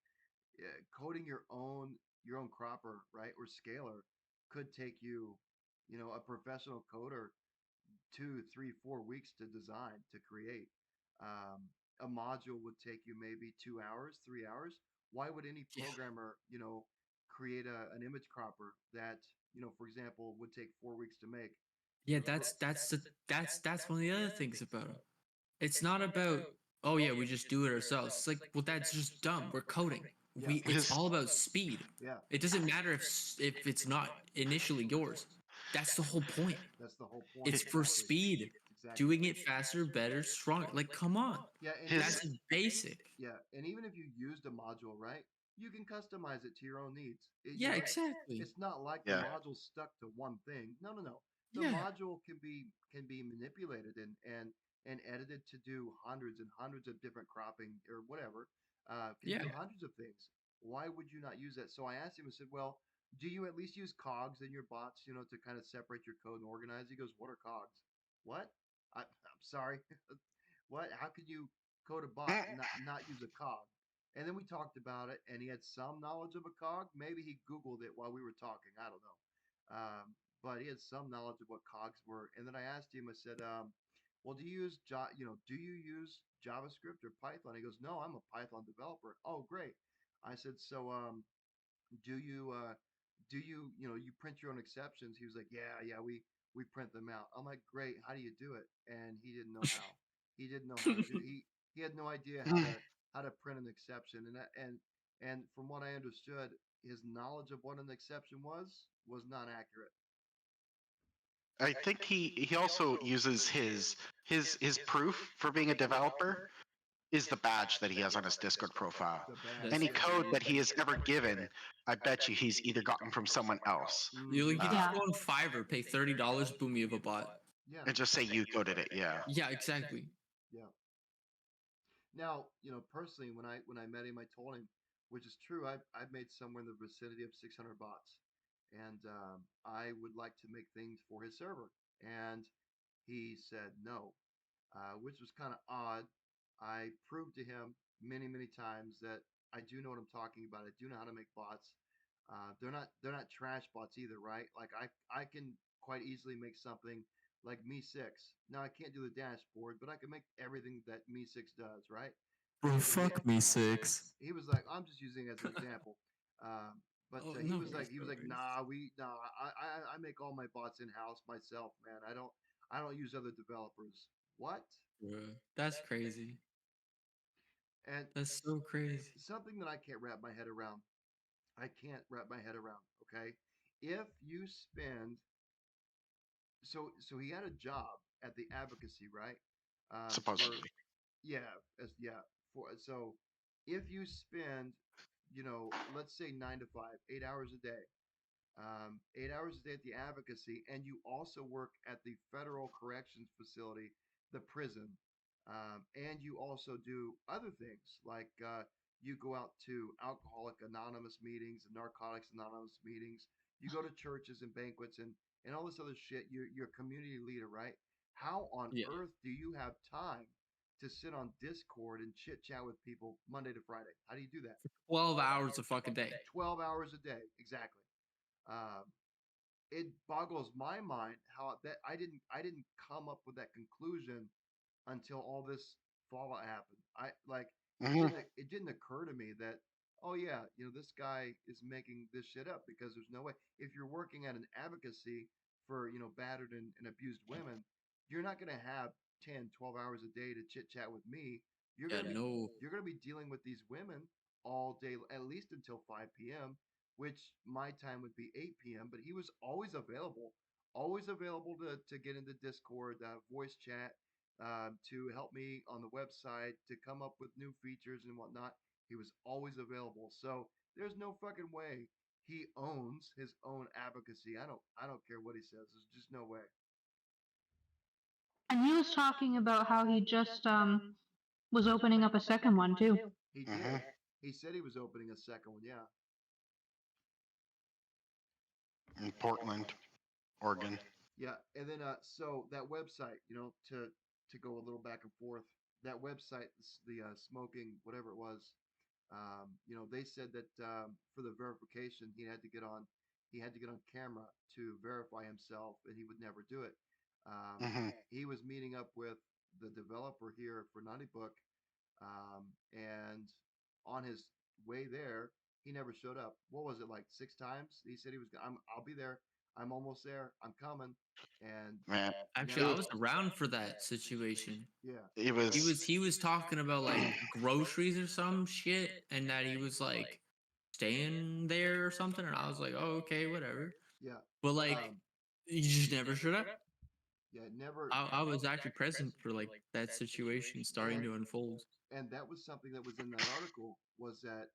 coding your own cropper, right, or scaler could take you, a professional coder 2, 3, 4 weeks to design to create. A module would take you maybe 2 hours, 3 hours. Why would any Yeah. programmer, create an image cropper that, for example, would take 4 weeks to make? Yeah, that's one of the other things about it. It's not about, oh yeah, we just do it ourselves. It's like, well, that's just dumb. We're coding. Yeah. It's His- all about speed. Yeah, It doesn't matter if it's not initially yours. That's the whole point. that's the whole point. It's for exactly. speed. Exactly. Doing it faster, better, stronger. Like, come on. Yeah, and His- That's basic. yeah, and even if you used a module, right, you can customize it to your own needs. Yeah, exactly. It's not like Yeah. the module's stuck to one thing. No, no, no. The Yeah. module can be manipulated and edited to do hundreds and hundreds of different cropping or whatever. Can Yeah. do hundreds of things. Why would you not use that? So I asked him. I said, "Well, do you at least use cogs in your bots, to kind of separate your code and organize?" He goes, "What are cogs? What? I'm sorry. What? How could you code a bot and not use a cog?" And then we talked about it, and he had some knowledge of a cog. Maybe he Googled it while we were talking. I don't know. But he had some knowledge of what cogs were. And then I asked him. I said, "Well, do you use do you use JavaScript or Python?" He goes, "No, I'm a Python developer." Oh, great. I said, "So, do you you print your own exceptions?" He was like, "Yeah, we print them out." I'm like, "Great, how do you do it?" And he didn't know how. He didn't know how to do. He had no idea how to print an exception. And from what I understood, his knowledge of what an exception was not accurate. I think he also uses his proof for being a developer is the badge that he has on his Discord profile. The bad. Any That's code crazy. that he has ever given, I bet you he's either gotten from someone else You just Yeah. go on Fiverr, pay $30, boom, you have a bot. Yeah. and just say you coded it. Yeah. Yeah, exactly. Yeah. Now, personally, when I met him, I told him, which is true, I've made somewhere in the vicinity of 600 bots, and I would like to make things for his server. And he said no, which was kind of odd. I proved to him many, many times that I do know what I'm talking about. I do know how to make bots. They're not trash bots either, right? Like I can quite easily make something like Me Six. Now I can't do the dashboard, but I can make everything that Me Six does, right? Bro, And fuck me, six. he was like, I'm just using it as an example. But Oh, he no was like, worries, no worries. nah, I make all my bots in house myself, man. I don't use other developers. What? Bruh, that's crazy. And That's so crazy. something that I can't wrap my head around. I can't wrap my head around. Okay, if you spend so he had a job at the advocacy, right? For Supposedly. yeah, yeah. So if you spend, let's say 9 to 5, 8 hours a day, 8 hours a day at the advocacy, and you also work at the federal corrections facility, the prison, and you also do other things like you go out to Alcoholic Anonymous meetings and Narcotics Anonymous meetings. You go to churches and banquets and all this other shit. You're a community leader, right? How on Yeah. earth do you have time to sit on Discord and chit chat with people Monday to Friday? How do you do that? 12 hours a fucking day. 12 hours a day, exactly. Um, it boggles my mind how that I didn't come up with that conclusion until all this fallout happened. I like Mhm. it didn't occur to me that, oh yeah, this guy is making this shit up because there's no way. If you're working at an advocacy for battered and abused women, you're not going to have 10, 12 hours a day to chit chat with me. You're Yeah, going to be no. you're going to be dealing with these women all day, at least until 5 p.m., which my time would be 8 p.m. But he was always available to get into Discord, voice chat, to help me on the website, to come up with new features and whatnot. He was always available. So there's no fucking way he owns his own advocacy. I don't care what he says. There's just no way. And he was talking about how he just was opening up a second one too. He did. Mhm. He said he was opening a second one. Yeah. In Portland, Oregon. Yeah, and then so that website, to go a little back and forth, that website, the smoking whatever it was, they said that for the verification he had to get on camera to verify himself, and he would never do it. Mhm. He was meeting up with the developer here for Knottybook, and on his way there, he never showed up. What was it, like 6 times? He said he was. I'll be there. I'm almost there. I'm coming. And Man, Actually, it I was was around for that situation. yeah, it He was was talking about like groceries or some shit, and that he was like staying there or something, and I was like, oh, okay, whatever. Yeah. But like, you just never showed up. Yeah, never. I was actually present for like that situation starting to unfold. And that was something that was in that article, was that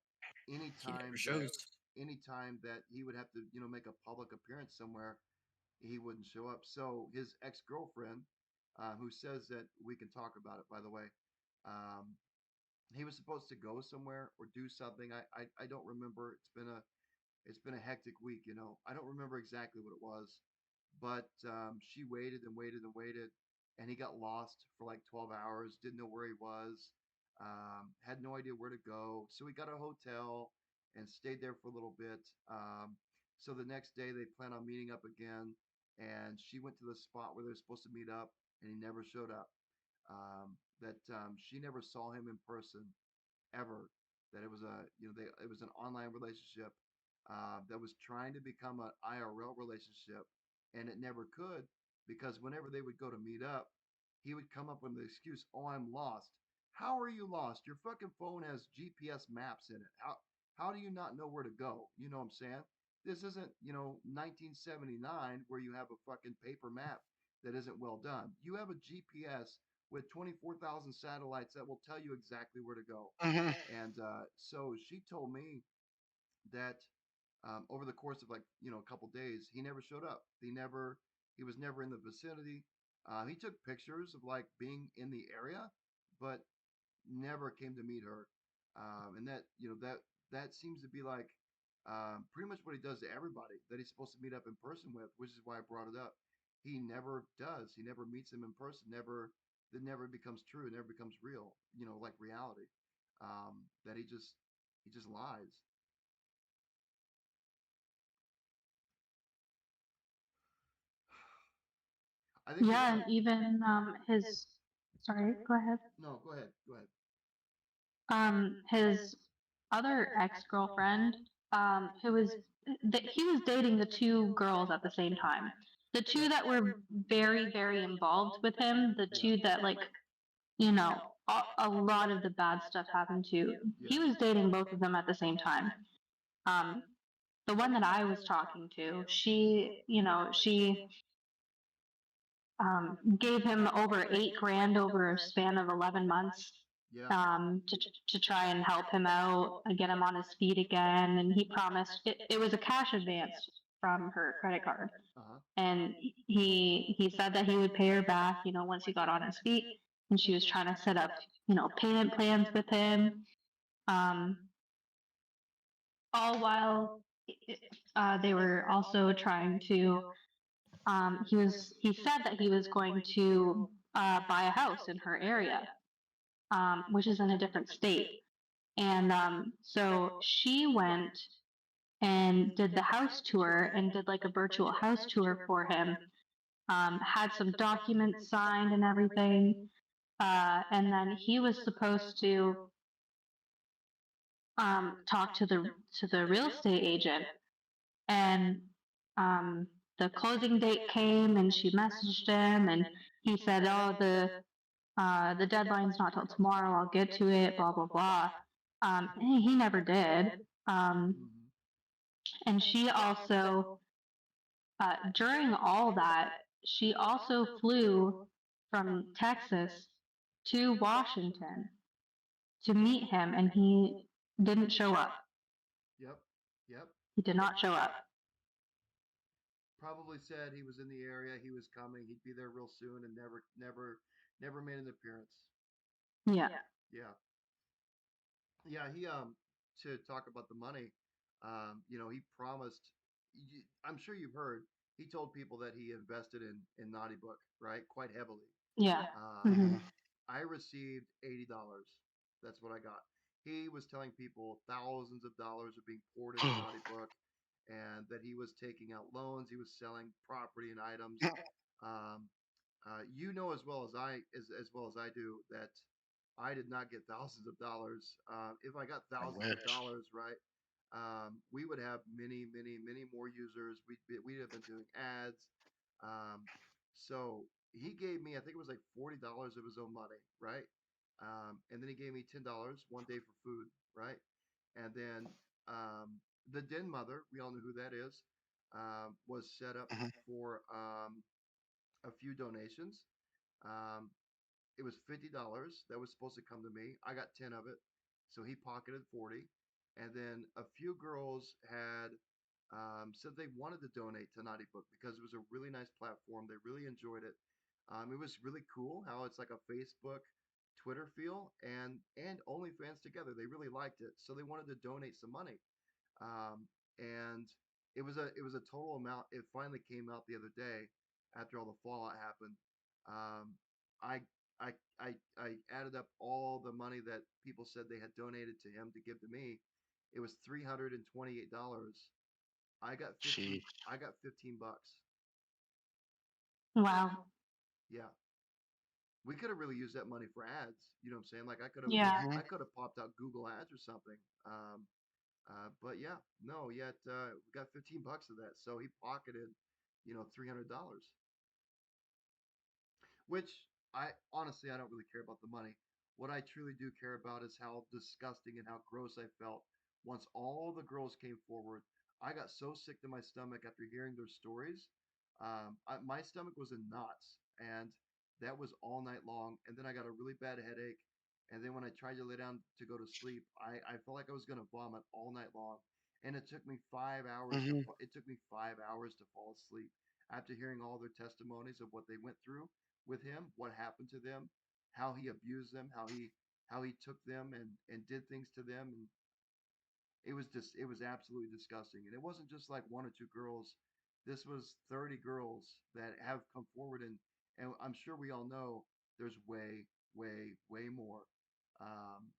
He never anytime that shows. anytime that he would have to, make a public appearance somewhere, he wouldn't show up. So his ex-girlfriend, who says that we can talk about it, by the way, um, he was supposed to go somewhere or do something. I don't remember. It's been a hectic week. I don't remember exactly what it was, but she waited and waited and waited, and he got lost for like 12 hours. Didn't know where he was. Had no idea where to go. So we got a hotel and stayed there for a little bit. So the next day they plan on meeting up again, and she went to the spot where they're supposed to meet up, and he never showed up. That she never saw him in person ever. That it was an online relationship that was trying to become an IRL relationship, and it never could, because whenever they would go to meet up, he would come up with the excuse, "Oh, I'm lost." How are you lost? Your fucking phone has GPS maps in it. How do you not know where to go? You know what I'm saying? This isn't 1979 where you have a fucking paper map that isn't well done. You have a GPS with 24,000 satellites that will tell you exactly where to go. Hmm. And so she told me that over the course of like a couple days, he never showed up. He was never in the vicinity. He took pictures of like being in the area, but never came to meet her. And that seems to be like pretty much what he does to everybody that he's supposed to meet up in person with, which is why I brought it up. He never does. He never meets them in person. Never. That never becomes true. It never becomes real. Like reality. That he just lies. I think Yeah, and even his, sorry, go ahead. no. Go ahead. Go ahead. His other ex-girlfriend, who was that he was dating the two girls at the same time. The two that were very, very involved with him, the Yeah. two that like, a lot of the bad stuff happened to. He Yeah. was dating both of them at the same time. Um, the one that I was talking to, she gave him over 8 grand over a span of 11 months Yeah. to try and help him out and get him on his feet again. And he promised it was a cash advance from her credit card. Uh huh. And he said that he would pay her back, once he got on his feet. And she was trying to set up, payment plans with him. Um, all while they were also trying to he said that he was going to buy a house in her area, which is in a different state. And so she went and did the house tour and did like a virtual house tour for him. Had some documents signed and everything. And then he was supposed to talk to the real estate agent, and um, the closing date came, and she messaged him, and he said, "Oh, the deadline's not till tomorrow. I'll get to it." Blah blah blah. And he never did. Hmm. And she also, during all that, she also flew from Texas to Washington to meet him, and he didn't show up. Yep. Yep. He did not show up. Probably said he was in the area, he was coming, he'd be there real soon, and never made an appearance. Yeah. Yeah. Yeah. He to talk about the money, he promised. I'm sure you've heard. He told people that he invested in Knottybook, right? Quite heavily. Yeah. Um, Hmm. Hmm. I received $80. That's what I got. He was telling people thousands of dollars are being poured into Knottybook, and that he was taking out loans. He was selling property and items. Um, as well as I do, that I did not get thousands of dollars. If I got I thousands of wish. dollars, right, we would have many, many, many more users. We'd have been doing ads. So he gave me, I think it was like $40 of his own money, right? And then he gave me $10 one day for food, right? And then the Den Mother, we all know who that is, was set up Mhm. for a few donations. Um, it was $50 that was supposed to come to me. I got 10 of it, so he pocketed 40. And then a few girls had said they wanted to donate to Knottybook because it was a really nice platform. They really enjoyed it. It was really cool how it's like a Facebook, Twitter feel, and OnlyFans together. They really liked it, so they wanted to donate some money. And it was a total amount. It finally came out the other day after all the fallout happened. Um, I I added up all the money that people said they had donated to him to give to me. It was $328. I got 15. She. I got $15. Wow. Yeah, we could have really used that money for ads. You know what I'm saying? Like Yeah. Mhm. I could have popped out Google ads or something. But yeah, no, yet we got $15 of that. So he pocketed, $300. Which I honestly I don't really care about the money. What I truly do care about is how disgusting and how gross I felt once all the girls came forward. I got so sick to my stomach after hearing their stories. My stomach was in knots, and that was all night long. And then I got a really bad headache. And then when I tried to lay down to go to sleep, I felt like I was gonna vomit all night long. And it took me 5 hours Mhm. it took me 5 hours to fall asleep after hearing all their testimonies of what they went through with him, what happened to them, how he abused them, how he took them and did things to them, and it was absolutely disgusting. And it wasn't just like one or two girls. This was 30 girls that have come forward, and I'm sure we all know there's way more. Um,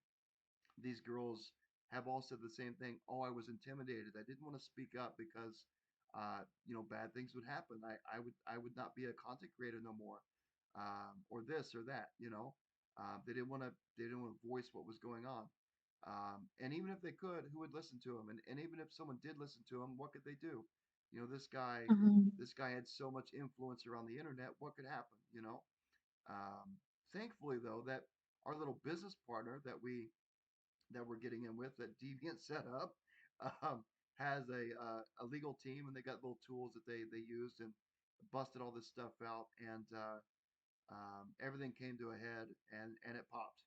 these girls have all said the same thing. Oh, I was intimidated. I didn't want to speak up because, bad things would happen. I would not be a content creator no more, or this or that. They didn't want to voice what was going on. And even if they could, who would listen to them? And even if someone did listen to them, what could they do? This guy, Hmm. this guy had so much influence around the internet. What could happen? Thankfully though, that our little business partner that we're getting in with that Deviant set up um, has a legal team, and they got little tools that they used and busted all this stuff out, and everything came to a head, and it popped.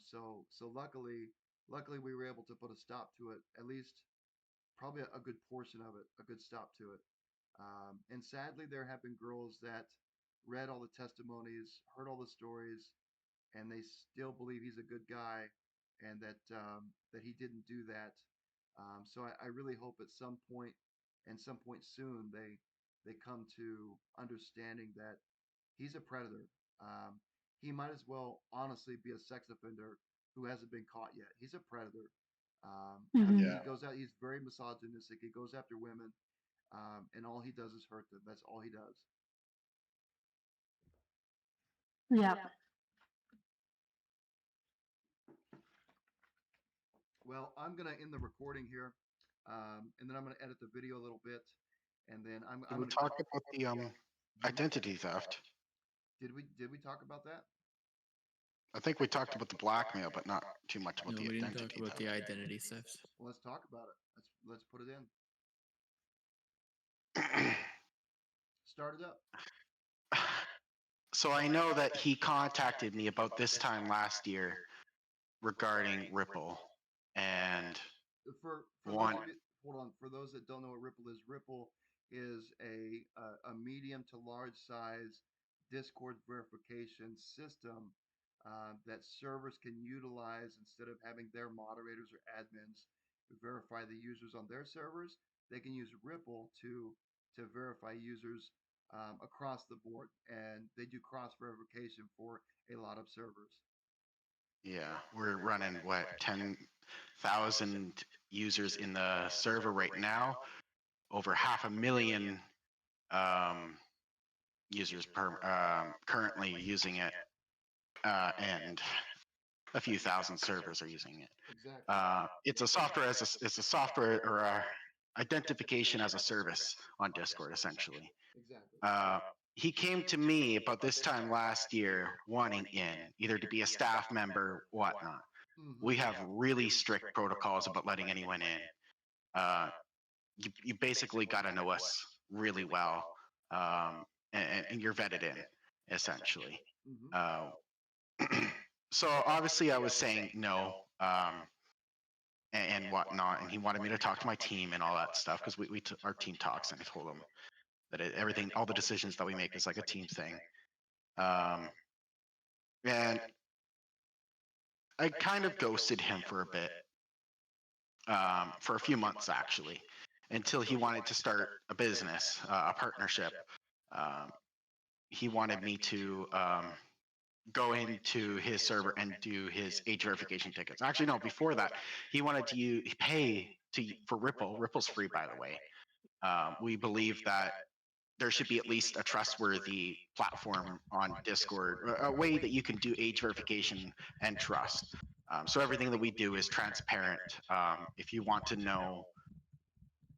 So luckily we were able to put a stop to it, at least probably a good portion of it, a good stop to it. And sadly, there have been girls that read all the testimonies, heard all the stories, and they still believe he's a good guy and that he didn't do that. So I really hope at some point and some point soon they come to understanding that he's a predator. Um, he might as well honestly be a sex offender who hasn't been caught yet. He's a predator. Hmm. Yeah. He goes out. He's very misogynistic. He goes after women, and all he does is hurt them. That's all he does. Yep. Well, I'm gonna end the recording here, and then I'm gonna edit the video a little bit, and then Did I'm we gonna talk about the did we identity theft? did we talk about that? I think we talked about the blackmail, but not too much about No, the we didn't talk identity about the identity theft. Well, let's talk about it. Let's put it in. theft. Start it up. So I know that he contacted me about this time last year regarding Ripple, and For those one. of you, hold on. For those that don't know what Ripple is a medium to large size Discord verification system that servers can utilize instead of having their moderators or admins verify the users on their servers. They can use Ripple to verify users across the board, and they do cross verification for a lot of servers. Yeah, we're running what 10,000 users in the server right now, over 500,000 um, users currently using it, and a few thousand servers are using it. Exactly. It's a software it's a software or a identification as a service on Discord, essentially. Exactly. Uh, he came to me about this time last year wanting in, either to be a staff member, whatnot. we have really strict protocols about letting anyone in. You basically got to know us really well, and you're vetted in, essentially. Uh, so obviously, I was saying no, and whatnot, and he wanted me to talk to my team and all that stuff because our team talks, and I told him that everything, all the decisions that we make is like a team thing. And I kind of ghosted him for a bit, for a few months actually, until he wanted to start a business, a partnership. Um, he wanted me to go into his server and do his age verification tickets. Actually, no, before that, he wanted to pay for Ripple. Ripple's free, by the way. We believe that there should be at least a trustworthy platform on Discord, a way that you can do age verification and trust. So everything that we do is transparent. If you want to know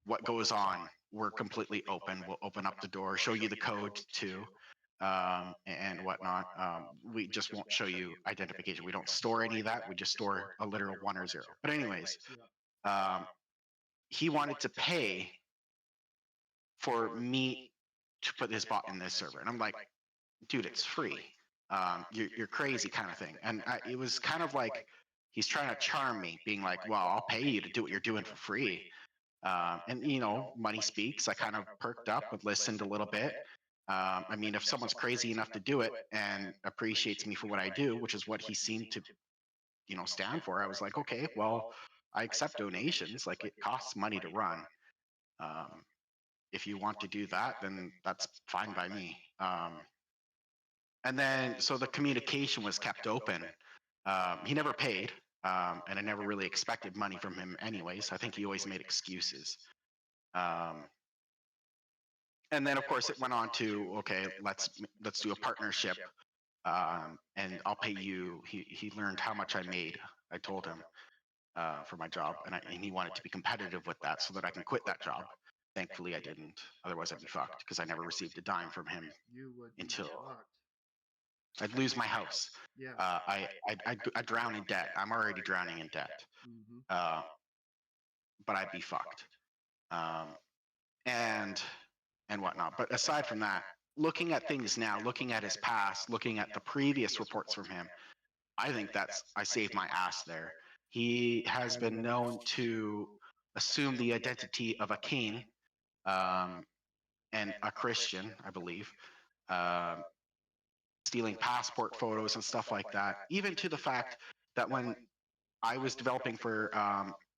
what goes on, we're completely open. We'll open up the door, show you the code too, and whatnot. We just won't show you identification. We don't store any of that. We just store a literal 1 or 0. But anyways, he wanted to pay for me to put his bot in this server, and I'm like, dude, it's free. You're crazy, kind of thing. And it was kind of like he's trying to charm me, being like, well, I'll pay you to do what you're doing for free. And money speaks. I kind of perked up and listened a little bit. I mean, if someone's crazy enough to do it and appreciates me for what I do, which is what he seemed to, stand for, I was like, okay, well, I accept donations. Like, it costs money to run. If you want to do that, then that's fine by me. And then, so the communication was kept open. He never paid, and I never really expected money from him anyways. I think he always made excuses. And then, of course, it went on to, okay, let's do a partnership, and I'll pay you. He learned how much I made. I told him for my job, and he wanted to be competitive with that so that I can quit that job. Thankfully, I didn't. Otherwise, I'd be fucked because I never received a dime from him until I'd lose my house. I'd drown in debt. I'm already drowning in debt, but I'd be fucked, and whatnot. But aside from that, looking at things now, looking at his past, looking at the previous reports from him, I think I saved my ass there. He has been known to assume the identity of a king, and a Christian, I believe, stealing passport photos and stuff like that, even to the fact that when I was developing for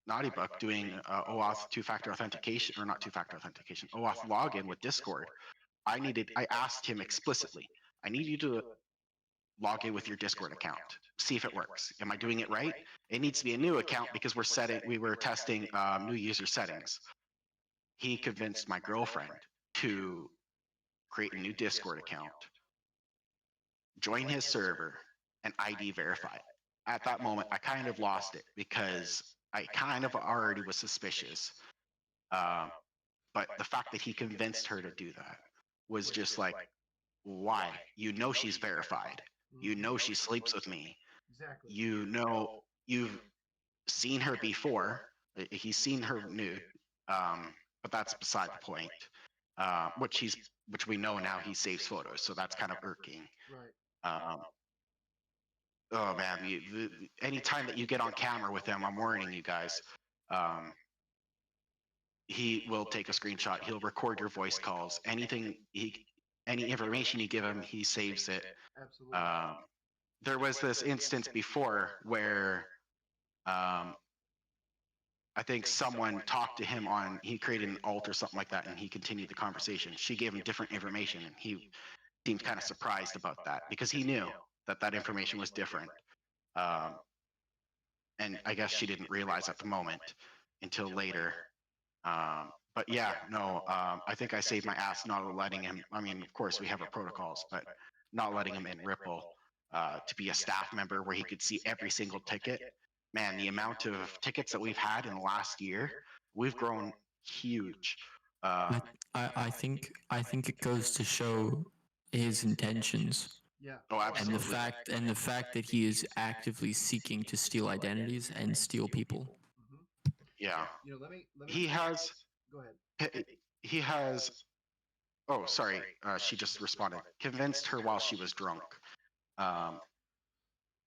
Knottybook, doing OAuth two-factor authentication, or not two-factor authentication, OAuth login with Discord, I asked him explicitly, I need you to log in with your Discord account, see if it works. Am I doing it right? It needs to be a new account because we were testing new user settings. He convinced my girlfriend to create a new Discord account, join his server, and ID verify it. At that moment, I kind of lost it because I kind of already was suspicious. But the fact that he convinced her to do that was just like, why? You know she's verified. You know she sleeps with me. You know you've seen her before. He's seen her nude, but that's beside the point. Which we know now he saves photos, so that's kind of irking. Oh man, any time that you get on camera with him, I'm warning you guys. He will take a screenshot. He'll record your voice calls. Any information you give him, he saves it. There was this instance before where I think someone talked to him he created an alt or something like that, and he continued the conversation. She gave him different information, and he seemed kind of surprised about that because he knew that information was different. And I guess she didn't realize at the moment until later. But yeah, no, I think I saved my ass not letting him. I mean, of course, we have our protocols, but not letting him in Ripple to be a staff member where he could see every single ticket. Man, the amount of tickets that we've had in the last year, we've grown huge. I think it goes to show his intentions. Yeah. Oh, And the absolutely. fact that he is actively seeking to steal identities and steal people. Hmm. Yeah. You know, let me. He has. Go ahead. He has. Oh, sorry. She just responded. Convinced her while she was drunk. Um,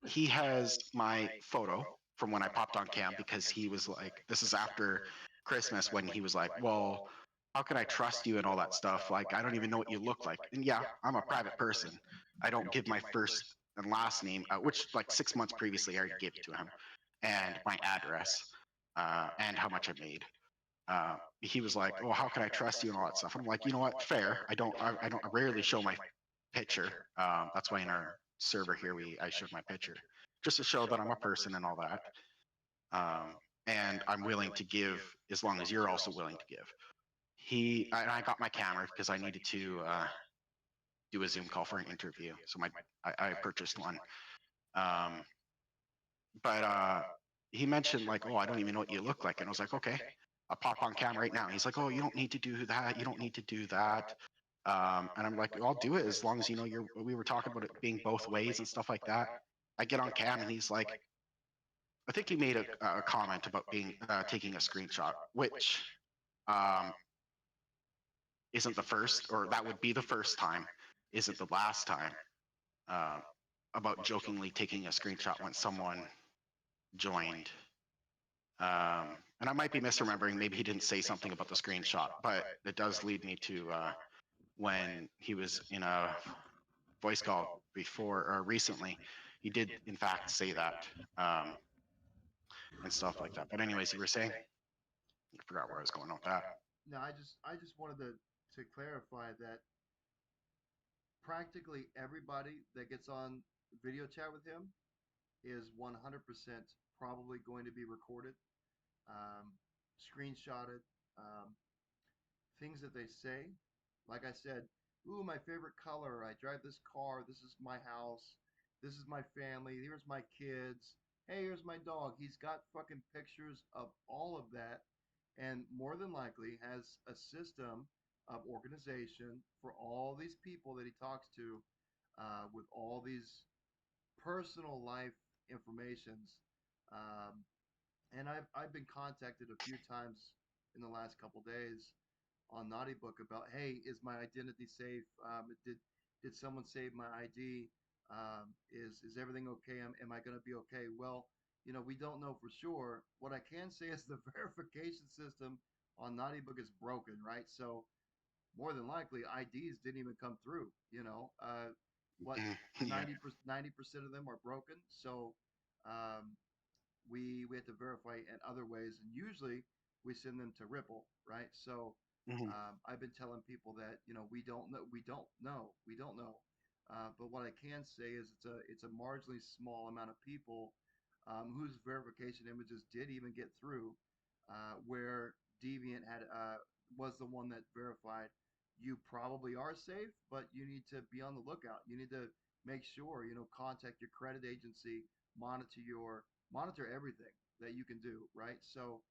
he has my photo from when I popped on cam because he was like, this is after Christmas when he was like, well, how can I trust you and all that stuff? Like, I don't even know what you look like. And yeah, I'm a private person. I don't give my first and last name, which like 6 months previously I already gave it to him, and my address, and how much I made. He was like, "Oh, how can I trust you and all that stuff?" And I'm like, "You know what? Fair. I rarely show my picture. That's why in our server here I showed my picture just to show that I'm a person and all that. And I'm willing to give as long as you're also willing to give." And I got my camera because I needed to do a Zoom call for an interview, so I purchased one. Um, but he mentioned like, "Oh, I don't even know what you look like," and I was like, "Okay, I'll pop on cam right now." He's like, "Oh, you don't need to do that. You don't need to do that." And I'm like, "I'll do it as long as you know you're." We were talking about it being both ways and stuff like that. I get on cam and he's like, I think he made a comment about being taking a screenshot, which um, isn't the first, or that would be the first time, isn't the last time. Uh, about jokingly taking a screenshot when someone joined. And I might be misremembering. Maybe he didn't say something about the screenshot, but it does lead me to when he was in a voice call before or recently. He did, in fact, say that and stuff like that. But anyways, you were saying? I forgot where I was going with that. No, I just wanted to clarify that practically everybody that gets on video chat with him is 100% probably going to be recorded, um, screenshotted, um, things that they say. Like I said, ooh, my favorite color. I drive this car. This is my house. This is my family. Here's my kids. Hey, here's my dog. He's got fucking pictures of all of that, and more than likely has a system of organization for all these people that he talks to, with all these personal life informations. Um, and I've been contacted a few times in the last couple days on Knottybook about, hey, is my identity safe? Did someone save my ID? Is everything okay? Am I going to be okay? Well, you know, we don't know for sure. What I can say is the verification system on Knottybook is broken, right? So more than likely IDs didn't even come through. You know, what Yeah. 90% of them are broken. So um, we have to verify in other ways, and usually we send them to Ripple, right? So Mhm. I've been telling people that, you know, we don't know. But what I can say is it's a marginally small amount of people whose verification images did even get through, where Deviant had was the one that verified you probably are safe, but you need to be on the lookout. You need to make sure, you know, contact your credit agency, monitor everything that you can do, right? So,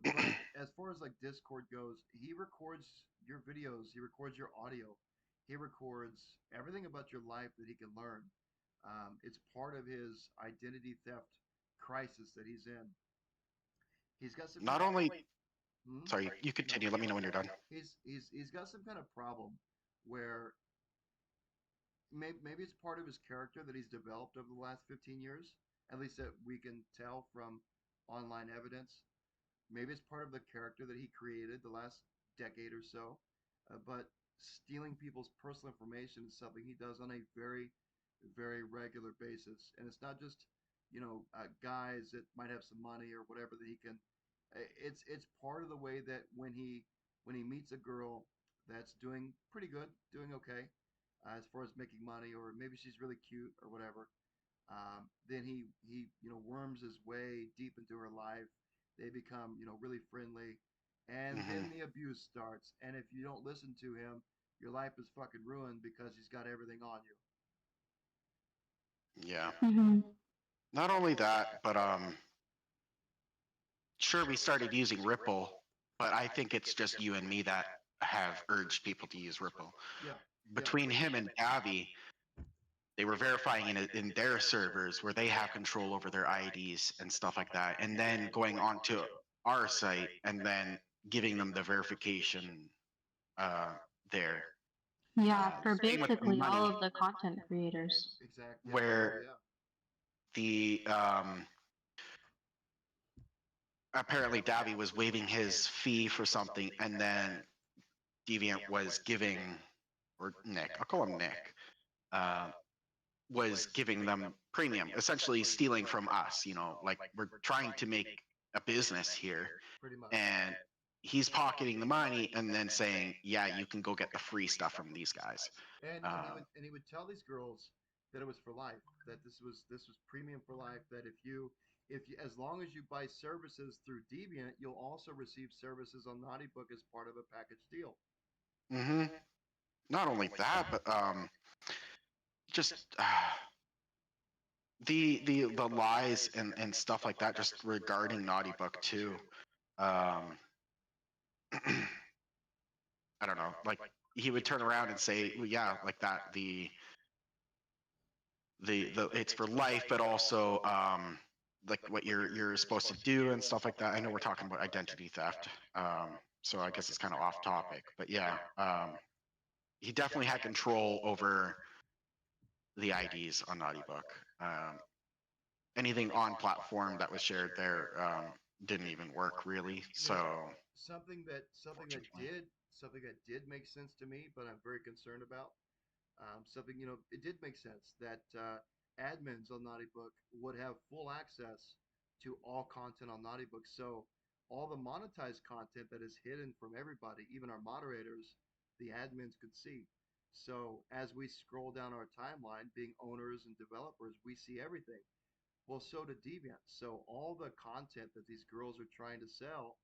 but as far as like Discord goes, he records your videos, he records your audio, he records everything about your life that he can learn. It's part of his identity theft crisis that he's in. He's got some kind Not of only, hmm? sorry, you No, continue. Let me know when you're done. he's got some kind of problem where maybe it's part of his character that he's developed over the last 15 years, at least that we can tell from online evidence. Maybe it's part of the character that he created the last decade or so. But stealing people's personal information is something he does on a very, very regular basis. And it's not just, you know, guys that might have some money or whatever that he can. It's part of the way that when he meets a girl that's doing pretty good, doing okay, as far as making money, or maybe she's really cute or whatever, then he worms his way deep into her life. They become really friendly, and Hmm. then the abuse starts. And if you don't listen to him, your life is fucking ruined because he's got everything on you. Yeah. Hmm. Not only that, but sure, we started using Ripple, but I think it's just you and me that have urged people to use Ripple. Yeah. between him and Davi, they were verifying in their servers where they have control over their IDs and stuff like that, and then going on to our site and then giving them the verification there. Yeah, for Same with the basically all money, of the content creators. Exactly. where Yeah. the apparently Davi was waiving his fee for something, and then Deviant was giving, or Nick, I'll call him Nick, was giving them premium, essentially stealing from us. Like, we're trying to make a business here, Pretty much. and he's pocketing the money and then saying, "Yeah, you can go get the free stuff from these guys." And he would tell these girls that it was for life, that this was premium for life. That if you as long as you buy services through Deviant, you'll also receive services on Knottybook as part of a package deal. Mm-hmm. Not only that, but just the lies and stuff like that, just regarding Knottybook too. I don't know, like, he would turn around and say, well, yeah, like that, the it's for life, but also like what you're supposed to do and stuff like that. I know we're talking about identity theft, so I guess it's kind of off topic, but yeah, he definitely had control over the IDs on Knottybook. Anything on platform that was shared there didn't even work really. So something that did make sense to me, but I'm very concerned about. Something, it did make sense that admins on Knottybook would have full access to all content on Knottybook. So all the monetized content that is hidden from everybody, even our moderators, the admins could see. So as we scroll down our timeline, being owners and developers, we see everything. Well, so did Deviant. So all the content that these girls are trying to sell,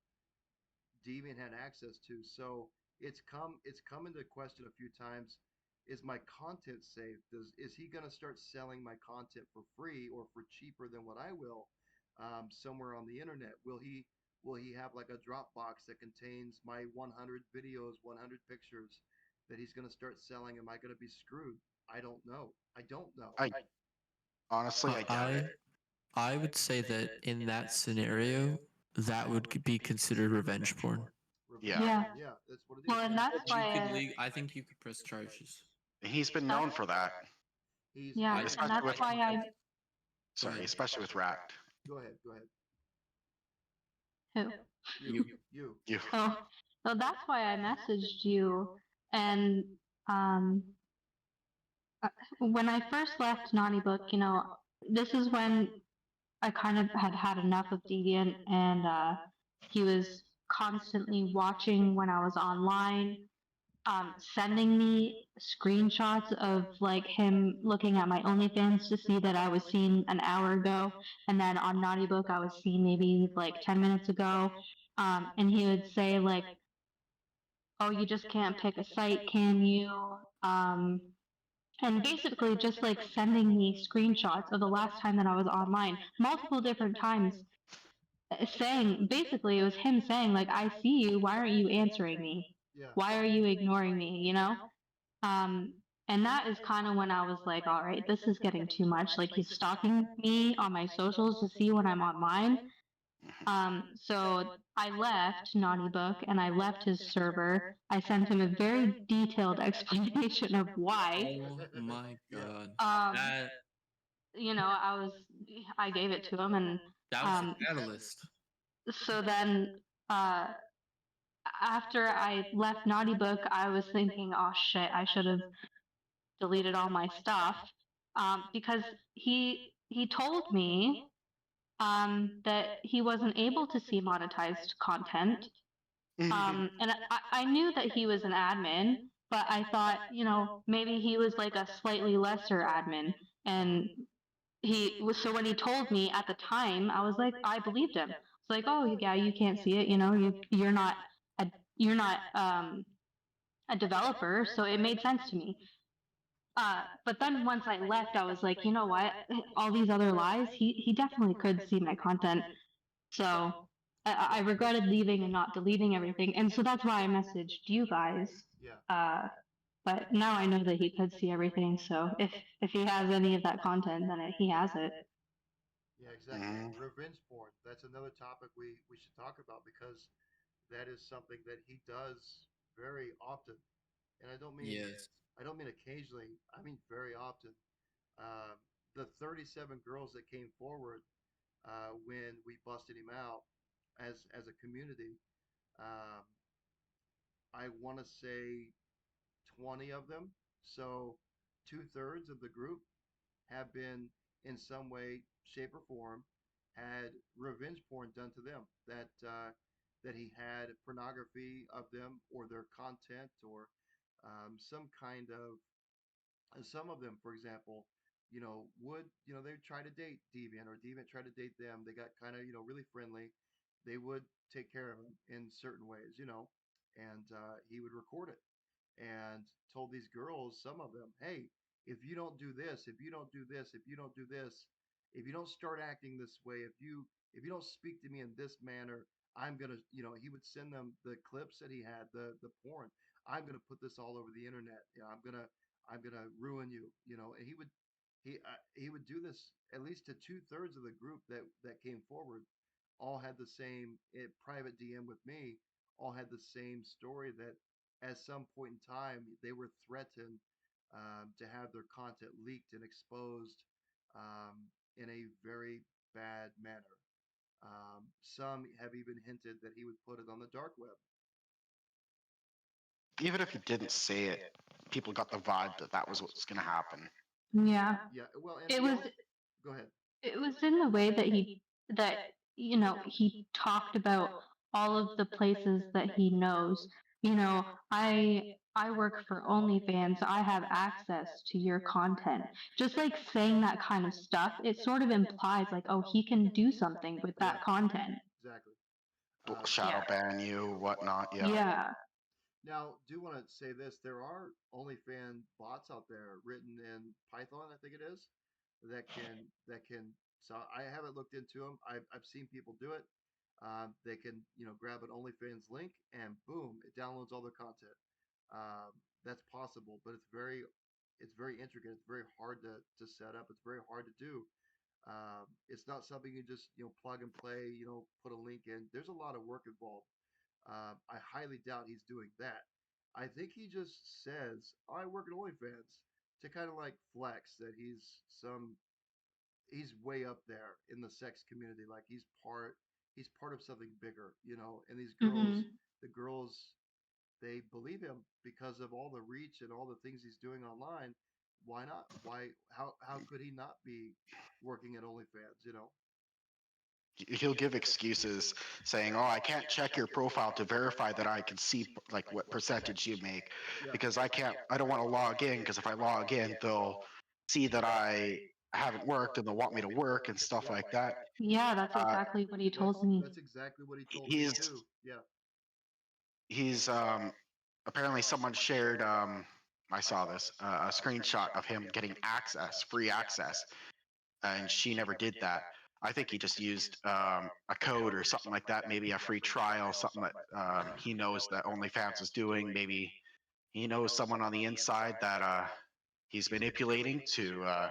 Deviant had access to. So it's come into question a few times. Is my content safe? Is he going to start selling my content for free or for cheaper than what I will, somewhere on the internet? Will he have like a Dropbox that contains my 100 videos, 100 pictures that he's going to start selling? Am I going to be screwed? I don't know. I don't know. I honestly, I doubt it. I would say that in that scenario, that would be considered revenge porn. Yeah. Yeah. Yeah, that's what it is. Well, and that's You why. could I think you could press charges. He's been known for that. Yeah, and Especially that's with- why I. Sorry, especially with Rat. Go ahead. Go ahead. Who? You. You. Oh, so that's why I messaged you. And um, when I first left Knottybook, this is when I kind of had had enough of Deviant, and he was constantly watching when I was online, sending me screenshots of like him looking at my OnlyFans to see that I was seen an hour ago, and then on Knottybook I was seen maybe like 10 minutes ago, and he would say like, "Oh, you just can't pick a site, can you?" And basically just like sending me screenshots of the last time that I was online, multiple different times, saying basically it was him saying like, "I see you. Why aren't you answering me? Yeah. Why are you ignoring me?" And that is kind of when I was like, all right, this is getting too much. Like he's stalking me on my socials to see when I'm online. So I left Knottybook and I left his server. I sent him a very detailed explanation of why. Oh my god. I gave it to him, and That was the catalyst. so then after I left Knottybook, I was thinking, oh shit, I should have deleted all my stuff, because he told me that he wasn't able to see monetized content. And I knew that he was an admin, but I thought, maybe he was like a slightly lesser admin. And so when he told me at the time, I was like, I believed him. It's like, oh yeah, you can't see it, you're not a developer, so it made sense to me. But then once I left, I was like, you know what? All these other lies, he definitely could see my content. So I regretted leaving and not deleting everything. And so that's why I messaged you guys. But now I know that he could see everything. So if he has any of that content, then he has it. Yeah, exactly. Revenge porn. That's another topic we should talk about because that is something that he does very often. And Yes. I don't mean occasionally. I mean very often. Um, the 37 girls that came forward when we busted him out as a community, um, I want to say 20 of them. So 2/3 of the group have been in some way, shape, or form had revenge porn done to them. That he had pornography of them or their content or some kind of some of them, for example, would they would try to date Deviant or Deviant tried to date them. They got kind of really friendly. They would take care of him in certain ways, and he would record it and told these girls, some of them, hey, if you don't do this, if you don't do this, if you don't do this, if you don't start acting this way, if you don't speak to me in this manner, I'm gonna, he would send them the clips that he had, the porn. I'm gonna put this all over the internet. I'm gonna ruin you. And he would do this at least to 2/3 of the group that came forward all had the same private DM with me, all had the same story that at some point in time they were threatened to have their content leaked and exposed in a very bad manner. Some have even hinted that he would put it on the dark web. Even if he didn't say it, people got the vibe that that was what was going to happen. Yeah. Yeah, well, and It was go ahead. it was in the way that he talked about all of the places that he knows. I work for OnlyFans. I have access to your content. Just like saying that kind of stuff, it sort of implies like, oh, he can do something with Yeah, that content. exactly. Shadow ban you, whatnot. Yeah. Yeah. Now, do want to say this: there are OnlyFans bots out there written in Python, I think it is, that can. So I haven't looked into them. I've seen people do it. They can grab an OnlyFans link and boom, it downloads all their content. That's possible, but it's very intricate. It's very hard to set up. It's very hard to do. It's not something you just plug and play. Put a link in. There's a lot of work involved. I highly doubt he's doing that. I think he just says, "I work at OnlyFans" to kind of like flex that he's way up there in the sex community. Like he's part of something bigger, And these girls, Mhm. the girls, they believe him because of all the reach and all the things he's doing online. Why not? How could he not be working at OnlyFans? He'll give excuses saying, "Oh, I can't check your profile to verify that I can see like what percentage you make Yeah. because I don't want to log in because if I log in, they'll see that I haven't worked and they'll want me to work and stuff like that." Yeah, that's Uh, exactly what he That's told me. that's exactly what he told me he's too. Yeah. he's apparently someone shared I saw this a screenshot of him getting access, free access, and she never did that. I think he just used a code or something like that, maybe a free trial, something that he knows that OnlyFans is doing. Maybe he knows someone on the inside that he's manipulating to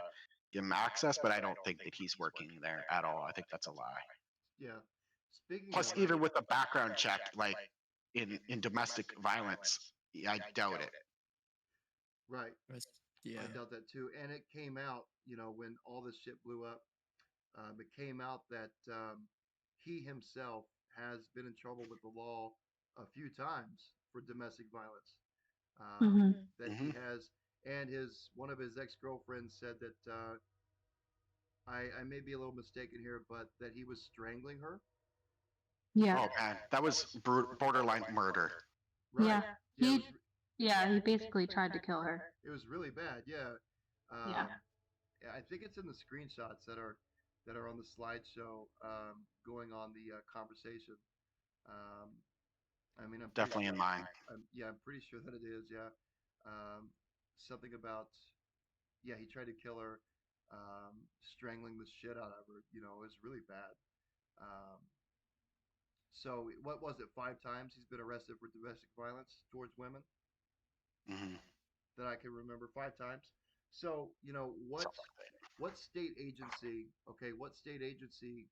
give him access, but I don't think that he's working there at all. I think that's a lie. Yeah. Speaking Plus, of even with a background check, like in domestic violence, I doubt it. right, Yeah. I doubt that too. And it came out, when all this shit blew up, it came out that he himself has been in trouble with the law a few times for domestic violence. Hmm. That he Hmm. has, and his one of his ex girlfriends said that I may be a little mistaken here, but that he was strangling her. Yeah. Oh man, that was borderline murder. Right. Yeah. Yeah. He yeah, he basically tried to kill her. It was really bad. Yeah. Yeah. Yeah, I think it's in the screenshots that are on the slideshow going on the conversation. Um, I mean, I'm pretty Definitely sure. in mine. Yeah, I'm pretty sure that it is. Yeah, something about yeah, he tried to kill her, strangling the shit out of her. It was really bad. Um, so what was it? 5 times he's been arrested for domestic violence towards women. Hmm. that I can remember. 5 times. So, what state agency, okay, what state agency,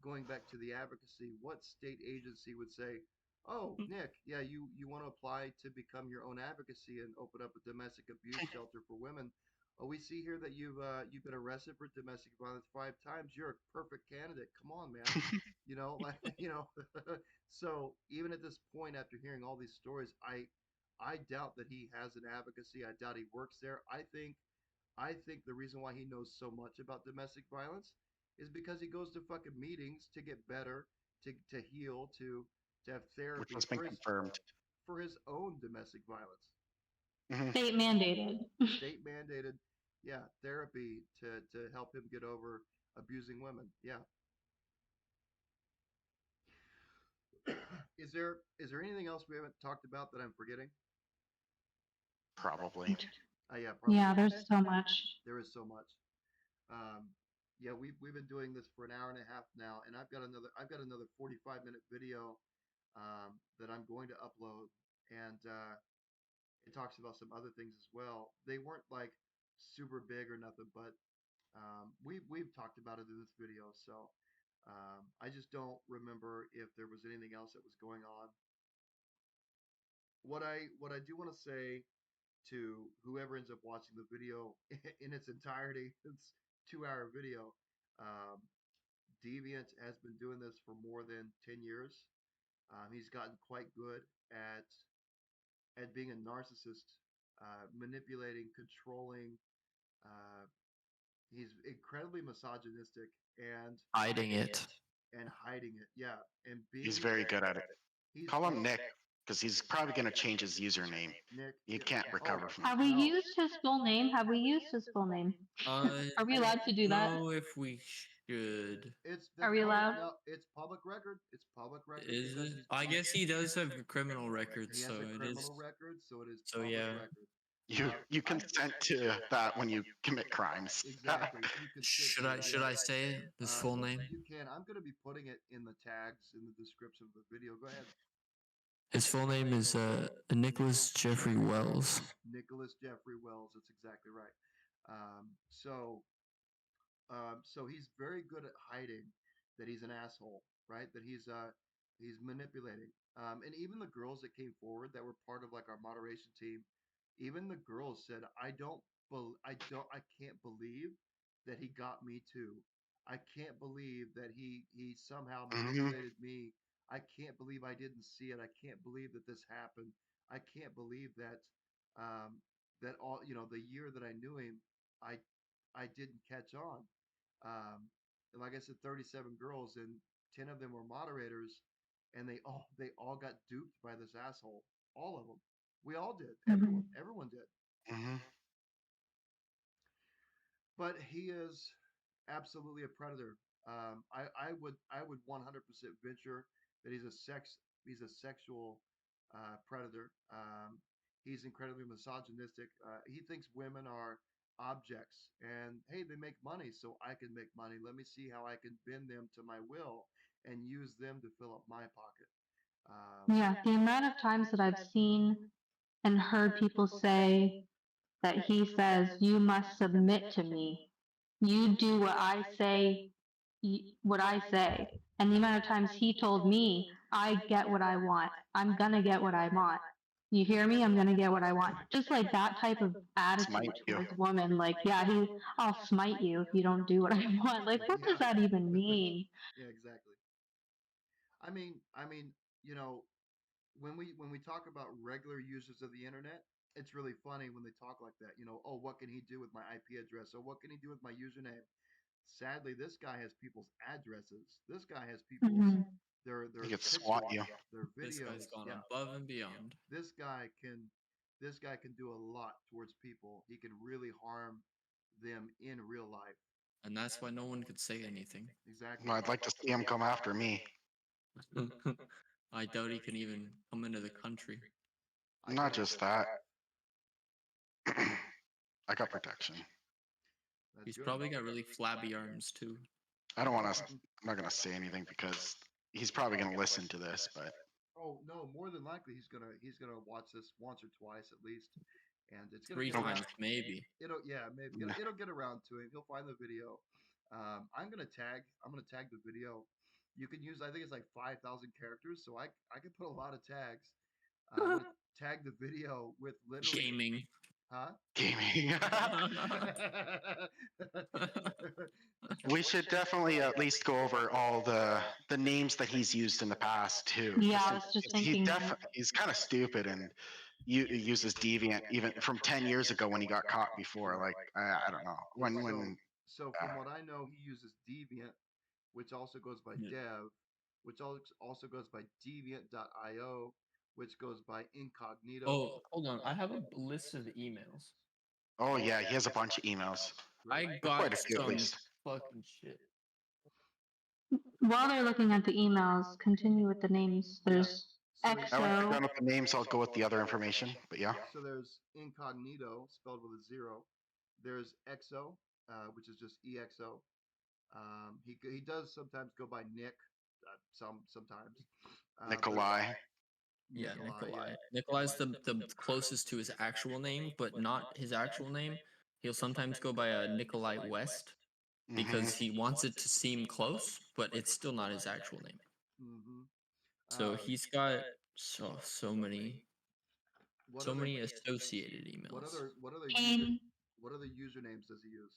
going back to the advocacy, what state agency would say, "Oh, Nick, yeah, you want to apply to become your own advocacy and open up a domestic abuse shelter for women? Oh, we see here that you've been arrested for domestic violence 5 times. You're a perfect candidate. Come on, man." Like so even at this point, after hearing all these stories, I doubt that he has an advocacy. I doubt he works there. I think the reason why he knows so much about domestic violence is because he goes to fucking meetings to get better, to heal, to have Which therapy has been confirmed. for his own domestic violence. Hmm. State mandated. State mandated, yeah, therapy to help him get over abusing women. Yeah. Is there anything else we haven't talked about that I'm forgetting? Probably. Yeah, probably. Yeah, there's so much. There is so much. Um, yeah, we've been doing this for an hour and a half now, and I've got another 45-minute video that I'm going to upload, and it talks about some other things as well. They weren't like super big or nothing, but we've talked about it in this video, so I just don't remember if there was anything else that was going on. What I do want to say to whoever ends up watching the video in its entirety, it's 2-hour video. Um, Deviant has been doing this for more than 10 years. He's gotten quite good at being a narcissist, manipulating, controlling. Uh, he's incredibly misogynistic and Hiding it. hiding it. Yeah, and He's being very good at it. he's Call one him of Nick, because he's probably going to change his username. Nick. You Yeah, can't recover from Have it. we no. used his full name? Have we used his full name? Are we allowed to do that? know if we should. It's Are that's we public. allowed? No, it's public record. It's public record Is because it? he's I being, guess he does have a criminal record, he has so a it is. criminal record, so it is So public yeah. record. You consent to that when you commit crimes. Exactly. You can Should I say it? His full name? You can. I'm going to be putting it in the tags in the description of the video. Go ahead. His full name is Nicholas Jeffrey Wells. Nicholas Jeffrey Wells. That's exactly right. So he's very good at hiding that he's an asshole, right? That he's manipulating. And even the girls that came forward that were part of like our moderation team, even the girls said, I can't believe that he got me too. I can't believe that he somehow Hmm. manipulated me. I can't believe I didn't see it. I can't believe that this happened. I can't believe that all, the year that I knew him, I I didn't catch on. And like I said, 37 girls, and 10 of them were moderators, and they all got duped by this asshole. All of them. We all did. Mhm. Everyone did. Hmm. But he is absolutely a predator. I would 100% venture that he's a sexual predator. He's incredibly misogynistic. He thinks women are objects, and hey, they make money, so I can make money. Let me see how I can bend them to my will and use them to fill up my pocket. Yeah, the amount of times that I've seen and heard people say that he says, "You must submit to me. You do what I say, what I say." And the amount of times he told me, "I get what I want. I'm gonna get what I want. You hear me? I'm gonna get what I want." Just like that type of attitude Smite you. towards women. Like, yeah, I'll smite you if you don't do what I want. Like, what does that even mean? Yeah, exactly. I mean, you know, when we talk about regular users of the internet, it's really funny when they talk like that. Oh, what can he do with my IP address? Or what can he do with my username? Sadly, this guy has people's addresses. This guy has people's Mhm. their He could pictures, swat you. their This videos. guy's gone Yeah, above and beyond, this guy can this guy can do a lot towards people. He can really harm them in real life. and that's why no one could say anything. Exactly. Well, I'd like to see him come after me. I doubt he can even come into the country. Not just that. I got protection. That's He's good. probably got really flabby arms too. I don't want to. I'm not gonna say anything because he's probably gonna listen to this. But Oh no, more than likely he's gonna watch this once or twice at least, and it's gonna 3 get around. times, maybe. Maybe it'll get around to him. He'll find the video. I'm gonna tag the video. You can use, I think it's like 5,000 characters, so I can put a lot of tags. I'm gonna tag the video with literally, Gaming. huh? Gaming. We should definitely at least go over all the names that he's used in the past too. Yeah, I was just thinking. He's kind of stupid and uses Deviant even from 10 years ago when he got caught before. Like I don't know So from what I know, he uses Deviant, which also goes by Yeah. Dev, which also goes by Deviant.io, which goes by Incognito. Oh, hold on. I have a list of emails. Oh yeah, he has a bunch of emails. I Quite got a few at some least. fucking shit. While they're looking at the emails, continue with the names. There's So Once you're EXO. done with the names, I'll go with the other information. But yeah. So there's Incognito, spelled with a 0. There's EXO, which is just EXO. He does sometimes go by Nick, sometimes. Nikolai. Yeah, Nikolai. Yeah. Nikolai's the closest to his actual name, but not his actual name. He'll sometimes go by Nikolai West because he wants it to seem close, but it's still not his actual name. Mm-hmm. So he's got so many associated emails. Kane. What other usernames does he use?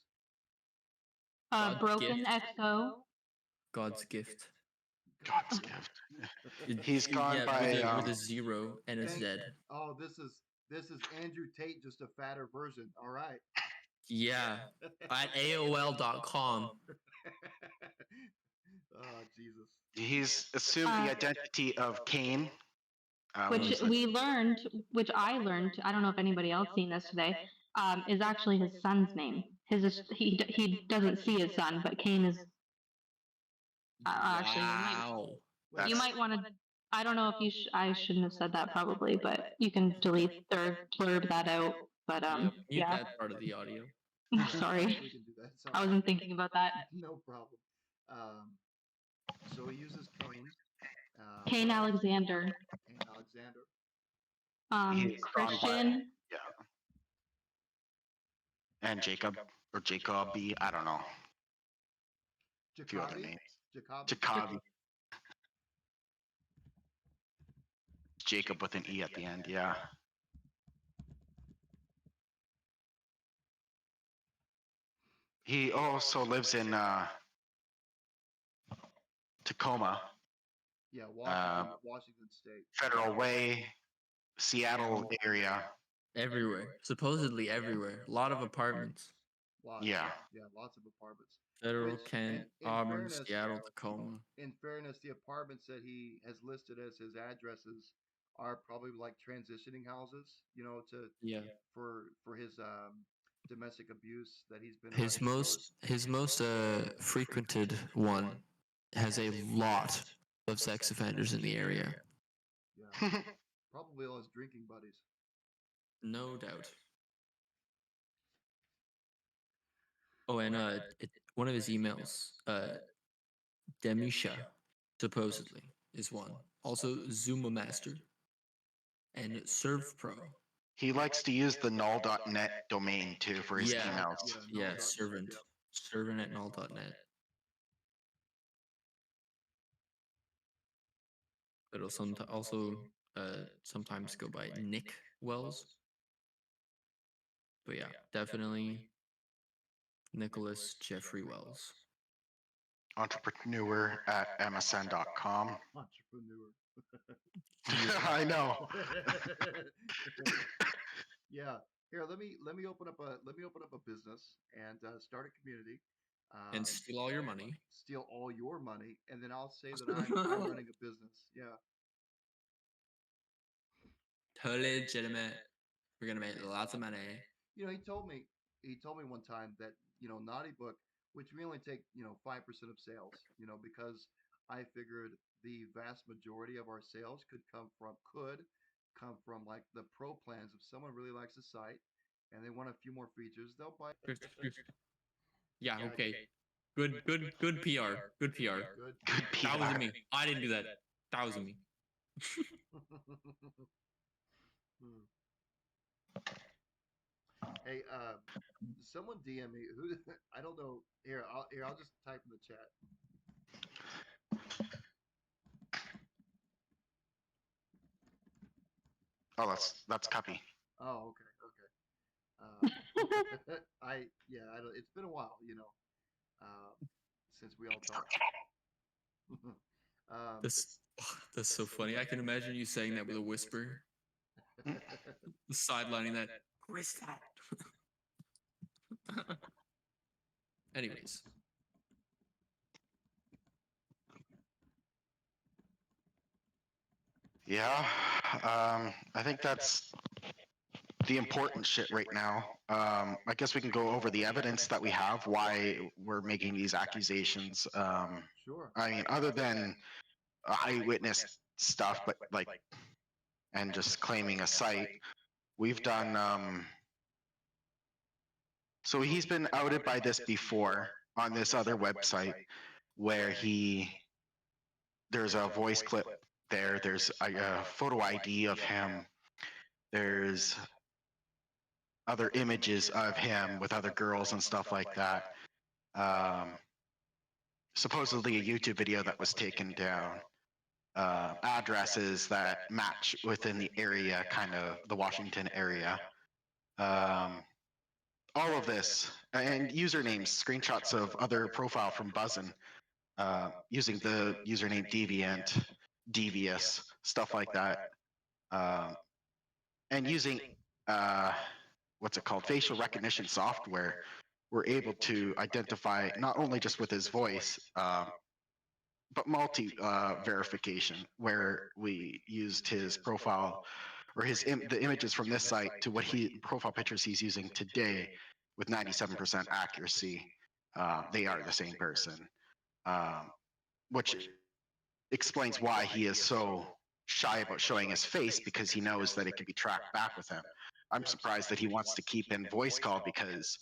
God's Broken gift. EXO. God's gift. God's gift. He's gone by with a 0 and a Z. Oh, this is Andrew Tate, just a fatter version. All right. Yeah, at AOL.com. Oh, Jesus. He's assumed the identity of Cain. Which we learned, which I learned. I don't know if anybody else seen this today. Is actually his son's name. He doesn't see his son, but Kane is. Actually, you might want to. I don't know if you. I shouldn't have said that probably, but you can delete or blurb that out. But Mute yeah. that part of the audio. Sorry, We can do that. I wasn't thinking about that. No problem. So he uses Kane. Kane Alexander. Kane Alexander. Christian. Yeah. And Jacob or Jacoby, I don't know. A few other names. Jacoby. Jacob with an E at the end, yeah. He also lives in Tacoma. Yeah, Washington State. Federal Way, Seattle area. Everywhere. Supposedly everywhere. A lot of apartments. Yeah. Yeah, lots of apartments. Federal, Which, Kent, in Auburn, fairness- Seattle, Tacoma. In fairness, the apartments that he has listed as his addresses are probably like transitioning houses, for his domestic abuse that he's been. His most frequented one has a lot of sex offenders in the area. Yeah, probably all his drinking buddies. No doubt. Oh, and one of his emails, Demisha, supposedly, is one. Also, Zuma Master and ServPro. He likes to use the null.net domain too for his emails. Yeah, servant at null.net. It'll sometimes go by Nick Wells. But yeah, definitely Nicholas Jeffrey Wells. Entrepreneur at msn.com. Entrepreneur. I know. Yeah. Here, let me open up a business and start a community. And steal all your money. Steal all your money, and then I'll say that I'm running a business. Yeah. Totally legitimate. We're gonna make lots of money. He told me one time that Knottybook, which we only take 5% of sales, because I figured the vast majority of our sales could come from like the pro plans. If someone really likes the site and they want a few more features, they'll buy. Yeah. Okay. Good PR. Good PR. Good PR. That wasn't me. I didn't do that. That wasn't me. Hey, someone DM me who I don't know. I'll just type in the chat. Oh, that's copy. Oh, okay, okay. I don't. It's been a while, uh, since we all talked. um, That's that's so funny. I can imagine you saying that with a whisper, sidelining that. Who is that? Anyways, Yeah, I think that's the important shit right now. I guess we can go over the evidence that we have, why we're making these accusations. Sure. I mean, other than eyewitness stuff, but like, and just claiming a site, we've done. So he's been outed by this before on this other website where there's a voice clip there. There's a photo ID of him. There's other images of him with other girls and stuff like that. Um, Supposedly a YouTube video that was taken down. Addresses that match within the area, kind of the Washington area. All of this and usernames, screenshots of other profile from Buzzin, using the username Deviant, Devious, stuff like that, and using what's it called, facial recognition software. We're able to identify not only just with his voice, but multi verification, where we used his profile or the images from this site to what profile pictures he's using today with 97% accuracy. They are the same person, which explains why he is so shy about showing his face, because he knows that it can be tracked back with him. I'm surprised that he wants to keep in voice call, because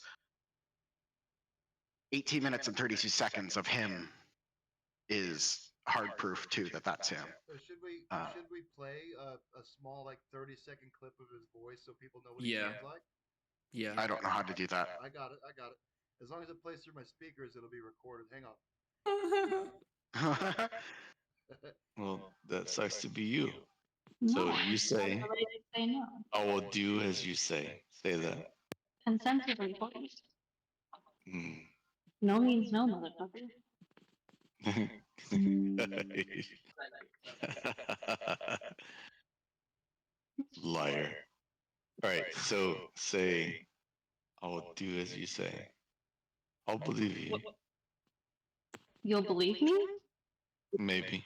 18 minutes and 32 seconds of him is hard proof too that that's him. Should we play a small like 30-second clip of his voice so people know what he yeah, sounds like? yeah. I don't know how to do that. I got it. I got it. As long as it plays through my speakers, it'll be recorded. Hang on. Well, that sucks to be you. No, So you say, say no. I will do as you say. Say that. Consensually, please. Mm. No means no, motherfucker. Liar. All right, so say, I will do as you say. I'll believe you. You'll believe me? Maybe.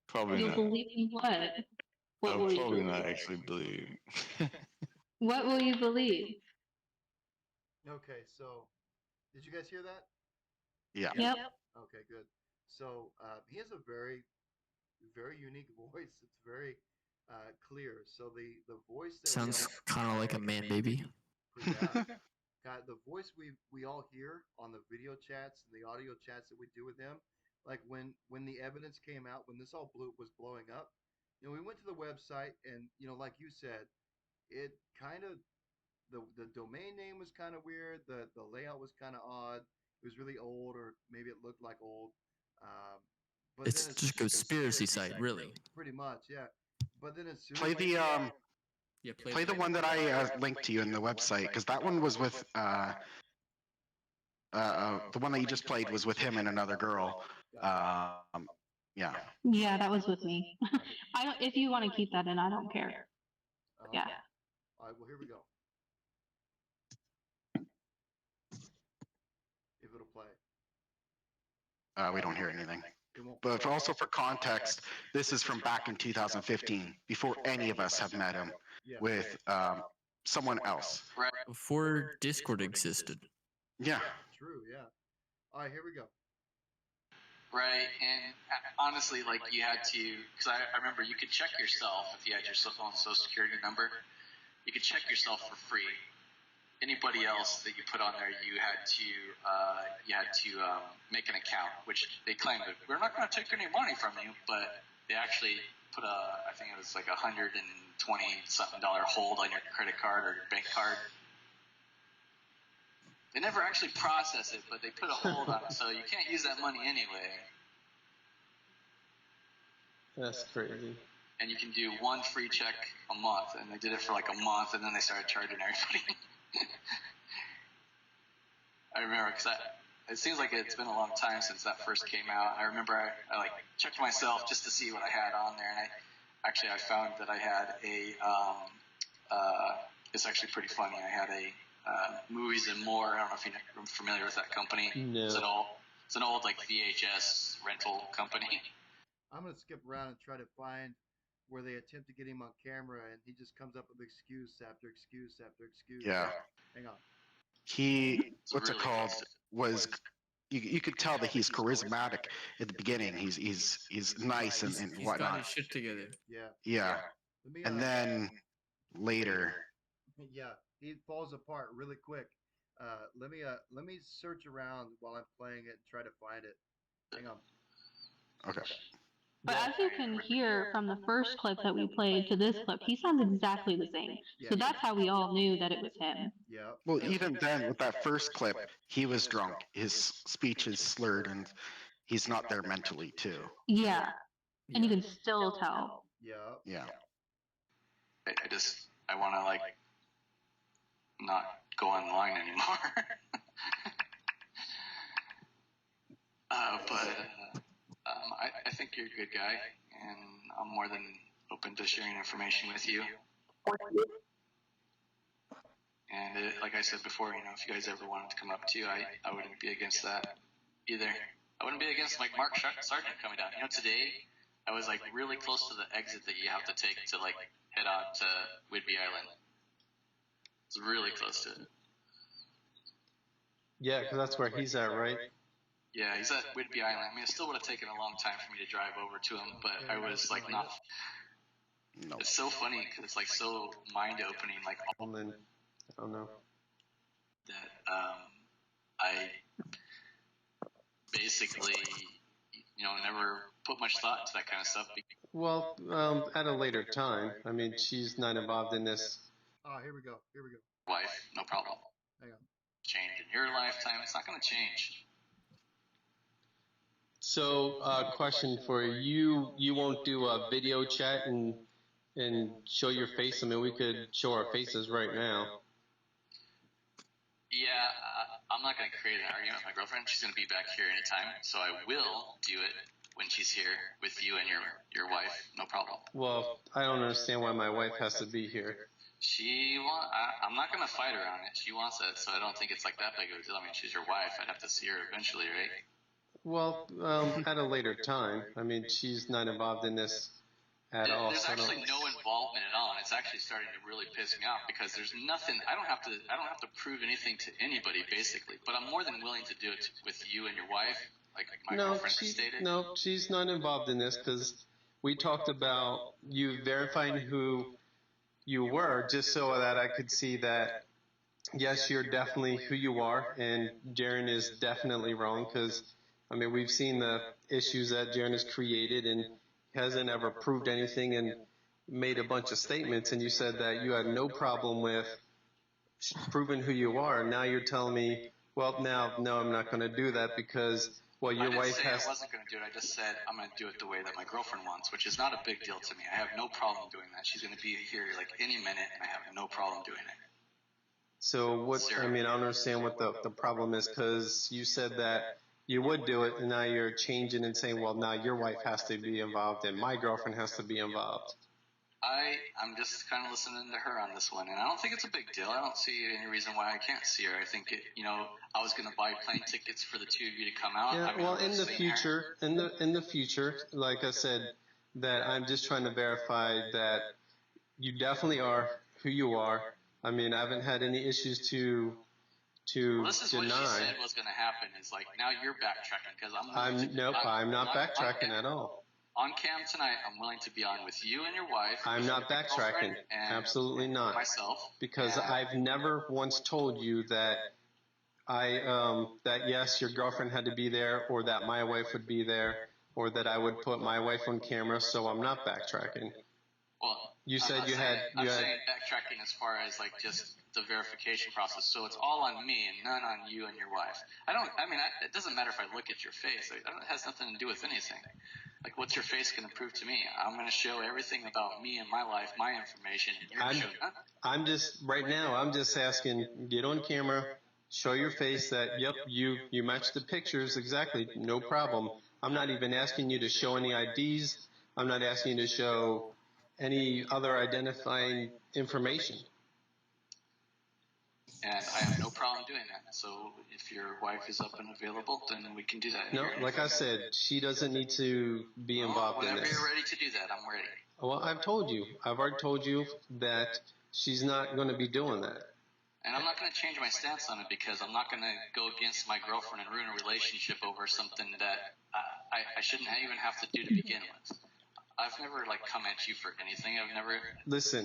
Probably You'll not. believe me what? What I'll will you probably believe? not actually believe you. What will you believe? Okay, so did you guys hear that? Yeah. Yep. Okay, good. So he has a very, very unique voice. It's very clear. So the voice that we Sounds all kind of like a man baby. yeah, God, the voice we all hear on the video chats and the audio chats that we do with him, like when the evidence came out, when this all was blowing up, we went to the website and like you said, it kind of the domain name was kind of weird, the layout was kind of odd. It was really old, or maybe it looked like old. Um, but then It's it's just a conspiracy site, really. pretty much, yeah. But then as soon Play as the Yeah, play the one that I linked to you in the website, because that one was with the one that you just played was with him and another girl. Yeah. Yeah, that was with me. I don't. If you want to keep that in, I don't care. Yeah. All right, well, here we go. If it'll play. We don't hear anything. It won't But play. also for context, this is from back in 2015, before any of us have met him, Yeah. with someone else. Before Discord existed. Yeah. True, yeah. All right, here we go. Right, and honestly, like you had to, because I remember you could check yourself if you had your own social security number. You could check yourself for free. Anybody else that you put on there, you had to make an account, which they claimed that we're not going to take any money from you, but they actually put I think it was like $120 something hold on your credit card or your bank card, They never actually process it, but they put a hold on it, so you can't use that money anyway. That's crazy. And you can do one free check a month, and they did it for like a month, and then they started charging everybody. I remember, because it seems like it's been a long time since that first came out. I remember I like checked myself just to see what I had on there, and I found that I had it's actually pretty funny. I had a Movies and More. I don't know if you're familiar with that company. No. It's an old like VHS rental company. I'm gonna skip around and try to find where they attempt to get him on camera, and he just comes up with excuse after excuse after excuse. Yeah. Hang on. He, what's it called? Was you could tell that he's charismatic at the beginning. He's nice and He's got whatnot. his shit together. Yeah. Yeah. Let me, And then later, yeah, he falls apart really quick. Let me search around while I'm playing it and try to find it. Hang on. okay. But as you can hear from the first clip that we played to this clip, he sounds exactly the same. So that's how we all knew that it was him. Yeah. Well, even then, with that first clip, he was drunk. His speech is slurred, and he's not there mentally, too. Yeah. And you can still tell. Yeah. Yeah. I want to like not go online anymore. I think you're a good guy, and I'm more than open to sharing information with you. And like I said before, if you guys ever wanted to come up too, I wouldn't be against that either. I wouldn't be against like Mark Sargent coming down. Today I was like really close to the exit that you have to take to like head out to Whidbey Island. It's really close to it. Yeah, because that's where he's at, right? Yeah, he's at Whidbey Island. I mean, it still would have taken a long time for me to drive over to him, but I was like not. No. It's so funny because it's like so mind opening, like all And then, I don't know. that I basically never put much thought to that kind of stuff. Well, at a later time. I mean, she's not involved in this. Oh, here we go. Wife, no problem. Hang on. Change in your lifetime, it's not going to change. So, question for you: you won't do a video chat and show your face? I mean, we could show our faces right now. Yeah, I'm not going to create an argument with my girlfriend. She's going to be back here anytime, so I will do it when she's here with you and your wife. No problem. Well, I don't understand why my wife has to be here. I'm not going to fight her on it. She wants it, so I don't think it's like that big of a deal. I mean, she's your wife. I'd have to see her eventually, right? Well, at a later time. I mean, she's not involved in this at all. There's So actually no involvement at all, and it's actually starting to really piss me off because there's nothing. I don't have to prove anything to anybody, basically. But I'm more than willing to do it with you and your wife, like my girlfriend stated. No, she's not involved in this because we talked about you verifying who you were, just so that I could see that yes, you're definitely who you are, and Jaren is definitely wrong because. I mean, we've seen the issues that Jaren has created and hasn't ever proved anything and made a bunch of statements. And you said that you had no problem with proving who you are. Now you're telling me, well, no, I'm not going to do that because, well, your wife has. I wasn't going to do it. I just said I'm going to do it the way that my girlfriend wants, which is not a big deal to me. I have no problem doing that. She's going to be here like any minute, and I have no problem doing it. So what? I mean, I don't understand what the problem is because you said that. You would do it, and now you're changing and saying, well, now your wife has to be involved, and my girlfriend has to be involved. I'm just kind of listening to her on this one, and I don't think it's a big deal. I don't see any reason why I can't see her. I think, I was going to buy plane tickets for the two of you to come out. Yeah, well, in the future, like I said, that I'm just trying to verify that you definitely are who you are. I mean, I haven't had any issues to this is deny. What she said was going to happen is like now you're backtracking because I'm not backtracking at all. On cam tonight, I'm willing to be on with you and your wife. I'm not backtracking. Absolutely not. Myself. Because I've never once told you that that yes, your girlfriend had to be there, or that my wife would be there, or that I would put my wife on camera. So I'm not backtracking. Well, You I'm said not you saying, had I'm saying backtracking as far as like just the verification process. So it's all on me and none on you and your wife. It doesn't matter if I look at your face. It has nothing to do with anything. Like, what's your face going to prove to me? I'm going to show everything about me and my life, my information. And you're going to show none. I'm just right now. I'm just asking. Get on camera. Show your face that yep, you match the pictures exactly. No problem. I'm not even asking you to show any IDs. I'm not asking you to show any other identifying information. And I have no problem doing that. So if your wife is up and available, then we can do that. No, like I said, she doesn't need to be involved in this. Whenever you're ready to do that, I'm ready. Well, I've told you. I've already told you that she's not going to be doing that. And I'm not going to change my stance on it because I'm not going to go against my girlfriend and ruin a relationship over something that I shouldn't even have to do to begin with. I've never come at you for anything. I've never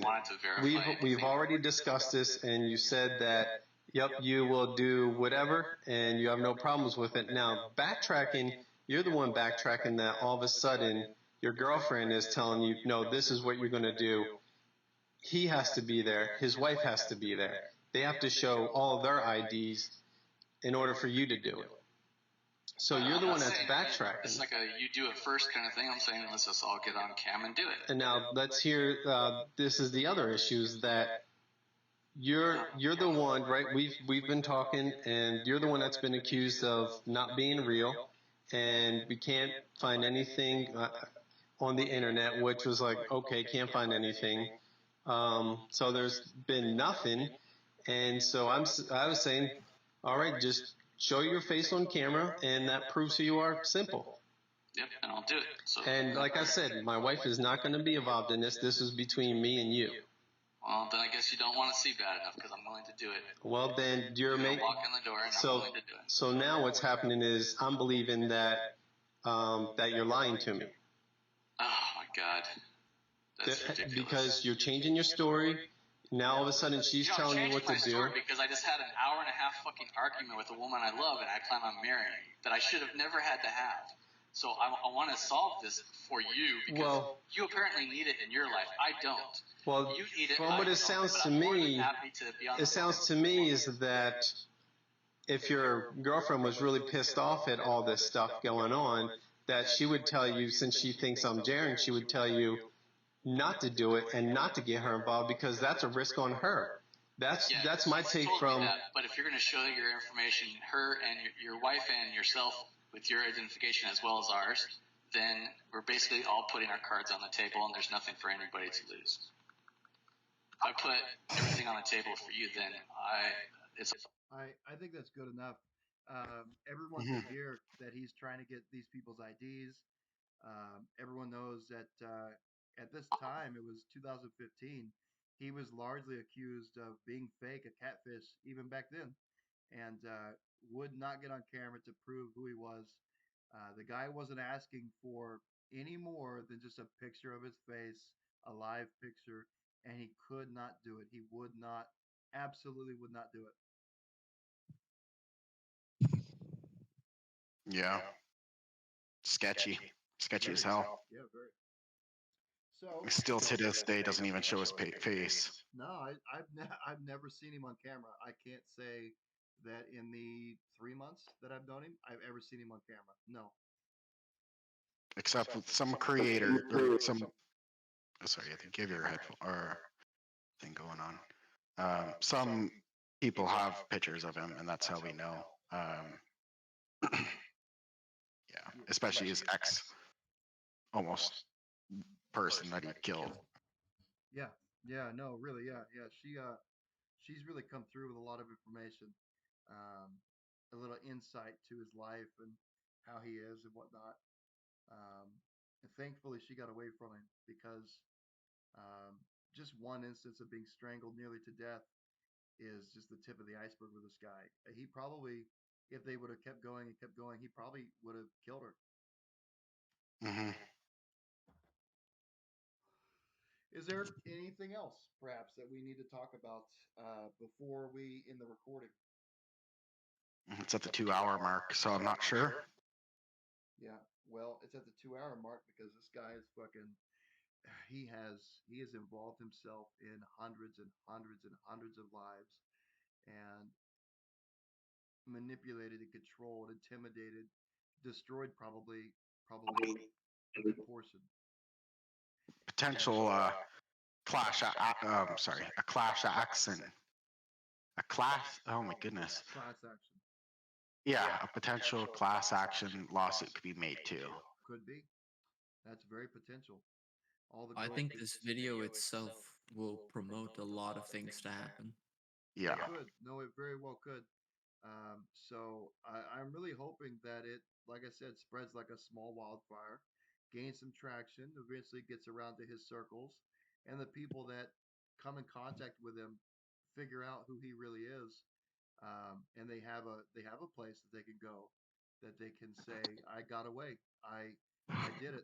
wanted to verify. We've already discussed this, and you said that yep, you will do whatever, and you have no problems with it. Now, backtracking, you're the one backtracking that all of a sudden your girlfriend is telling you, no, this is what you're going to do. He has to be there. His wife has to be there. They have to show all their IDs in order for you to do it. So you're the one that's backtracking. It's like a you do it first kind of thing. I'm saying let's just all get on cam and do it. And now let's hear. This is the other issues that you're the one, right? We've been talking, and you're the one that's been accused of not being real, and we can't find anything on the internet, which was like, okay, can't find anything. So there's been nothing, and so I was saying, all right, just show your face on camera, and that proves who you are. Simple. Yep, and I'll do it. So, and like I said, my wife is not going to be involved in this. This is between me and you. Well, then I guess you don't want to see bad enough because I'm willing to do it. Well, then you're making. Walk in the door, and I'm willing to do it. So now what's happening is I'm believing that that you're lying to me. Oh my God, that's ridiculous. Because you're changing your story. Now all of a sudden she's telling you what to do. Because I just had an hour and a half fucking argument with a woman I love and I plan on marrying that I should have never had to have. So I want to solve this for you because you apparently need it in your life. I don't. Well, you need it. From what it sounds to me, is that if your girlfriend was really pissed off at all this stuff going on, that she would tell you, since she thinks I'm daring, she would tell you not to do it and not to get her involved because that's a risk on her. That's my take from. But if you're going to show your information, her and your wife and yourself with your identification as well as ours, then we're basically all putting our cards on the table and there's nothing for anybody to lose. I put everything on the table for you, then I think that's good enough. Everyone can hear that he's trying to get these people's IDs. Everyone knows that at this time, it was 2015, he was largely accused of being fake, a catfish, even back then, and would not get on camera to prove who he was. The guy wasn't asking for any more than just a picture of his face, a live picture, and he could not do it. He would not, absolutely would not do it. Yeah. Sketchy as hell. Yeah, very. So Still to this day doesn't even show his face. No, I've never seen him on camera. I can't say that in the 3 months that I've known him, I've ever seen him on camera. No. Except with some creator or some. Oh, sorry, I think you have your headphone or thing going on. Some people have pictures of him, and that's how we know. Yeah, especially his ex, almost person that he killed. Yeah, no, really, yeah. She's really come through with a lot of information, a little insight to his life and how he is and whatnot. And thankfully, she got away from him because just one instance of being strangled nearly to death is just the tip of the iceberg with this guy. He probably, if they would have kept going and kept going, he probably would have killed her. Mm-hmm. Is there anything else, perhaps, that we need to talk about before we end the recording? It's at the 2-hour mark, so I'm not sure. Yeah, well, it's at the 2-hour mark because this guy is fucking he has involved himself in hundreds and hundreds and hundreds of lives, and manipulated and controlled, intimidated, destroyed probably a good portion. Potential a clash action, a class. Oh my goodness. Class action Yeah, a potential class action lawsuit could be made too. could be. That's very potential. All the I girls think could. this video itself will promote a lot of things to happen. Yeah. It could. No, it very well could. So I'm really hoping that it, like I said, spreads like a small wildfire, gains some traction, eventually gets around to his circles, and the people that come in contact with him figure out who he really is, and they have a place that they can go, that they can say, "I got away. I did it.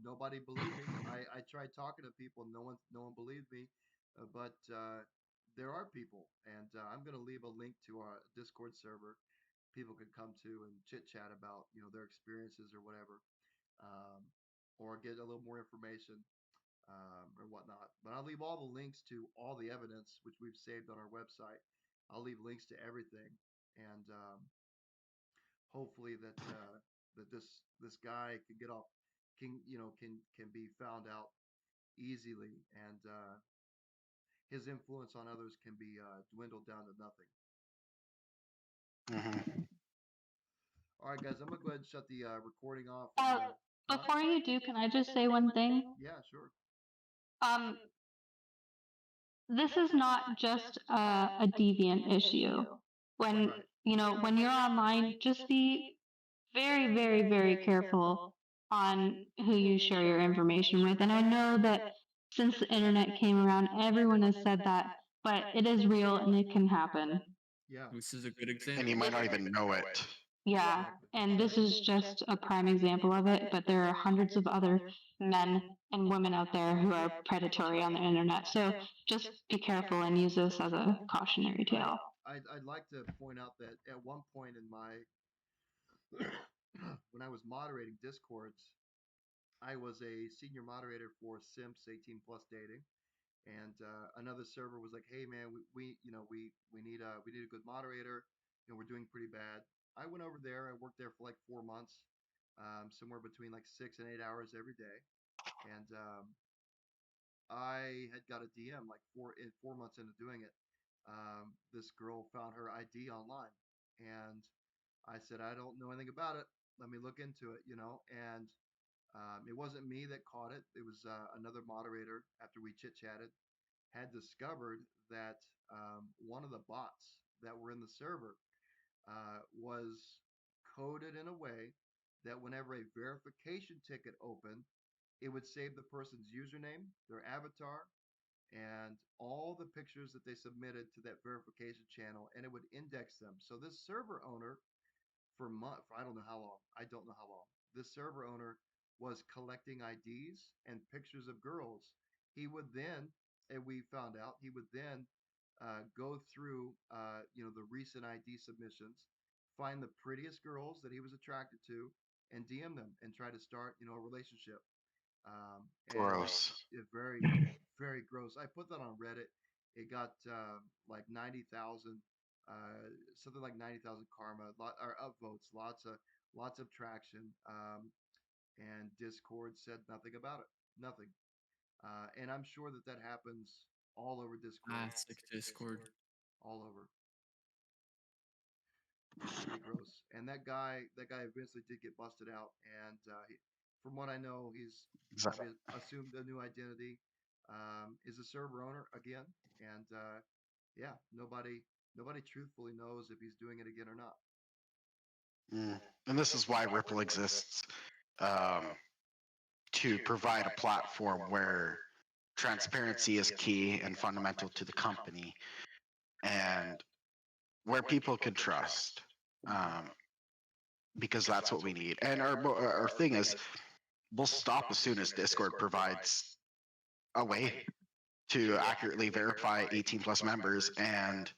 Nobody believed me. I tried talking to people. No one believed me, but there are people, and I'm going to leave a link to our Discord server. People can come to and chit chat about their experiences or whatever, um, or get a little more information or whatnot. But I'll leave all the links to all the evidence which we've saved on our website. I'll leave links to everything, and hopefully that this guy can get off, can be found out easily, and his influence on others can be dwindled down to nothing. Hmm. All right, guys, I'm gonna go ahead and shut the recording off. Before you do, can I just say one thing? Yeah, sure. Um, this is not just a deviant issue. When Right. when you're online, just be very, very, very careful on who you share your information with. And I know that since the internet came around, everyone has said that, but it is real and it can happen. Yeah. This is a good And you example. might not even know it. Yeah, Exactly. and this is just a prime example of it, but there are hundreds of other men and women out there who are predatory on the internet. So just be careful and use this as a cautionary tale. I'd like to point out that at one point in my when I was moderating discords, I was a senior moderator for Simps 18 plus dating, and another server was like, "Hey man, we need a good moderator. We're doing pretty bad." I went over there. I worked there for like 4 months, somewhere between like 6 and 8 hours every day, and I had got a DM like 4 months into doing it. This girl found her ID online, and I said, "I don't know anything about it. Let me look into it." And it wasn't me that caught it. It was another moderator. After we chit chatted, had discovered that one of the bots that were in the server was coded in a way that whenever a verification ticket opened, it would save the person's username, their avatar, and all the pictures that they submitted to that verification channel, and it would index them. So this server owner, for I don't know how long, this server owner was collecting IDs and pictures of girls. He would then, and we found out, he would then go through, the recent ID submissions, find the prettiest girls that he was attracted to, and DM them and try to start, a relationship. And Gross. very, very gross. I put that on Reddit. It got like 90,000, something like 90,000 karma, or upvotes, lots of traction. And Discord said nothing about it, nothing. And I'm sure that happens all over Discord, Classic Discord. all over. Pretty gross. And that guy eventually did get busted out. And from what I know, he's Exactly. probably assumed a new identity. Is a server owner again, and yeah, nobody truthfully knows if he's doing it again or not. And this is why Ripple exists, um, to provide a platform where transparency is key and fundamental to the company, and where people can trust, because that's what we need. And our thing is, we'll stop as soon as Discord provides a way to accurately verify 18 plus members and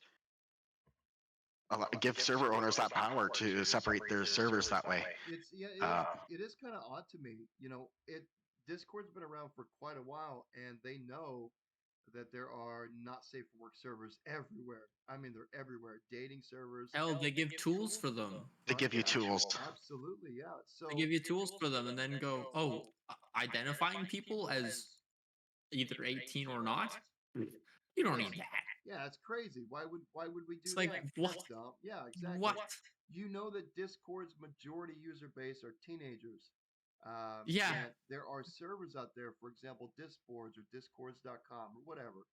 give server owners that power to separate their servers that way. It's yeah, Uh, it is kind of odd to me. Discord's been around for quite a while, and they know that there are not safe for work servers everywhere. I mean, they're everywhere. Dating servers. Hell, they give tools for them. They give you tools. Absolutely, yeah. So They give you tools for them, and then go, oh, identifying people as either 18 or not. You don't need that. yeah, it's crazy. Why would we do It's that? like, what? That's dumb. Yeah, exactly. What? You know that Discord's majority user base are teenagers. Yeah. And there are servers out there, for example, Discords or Discords.com or whatever.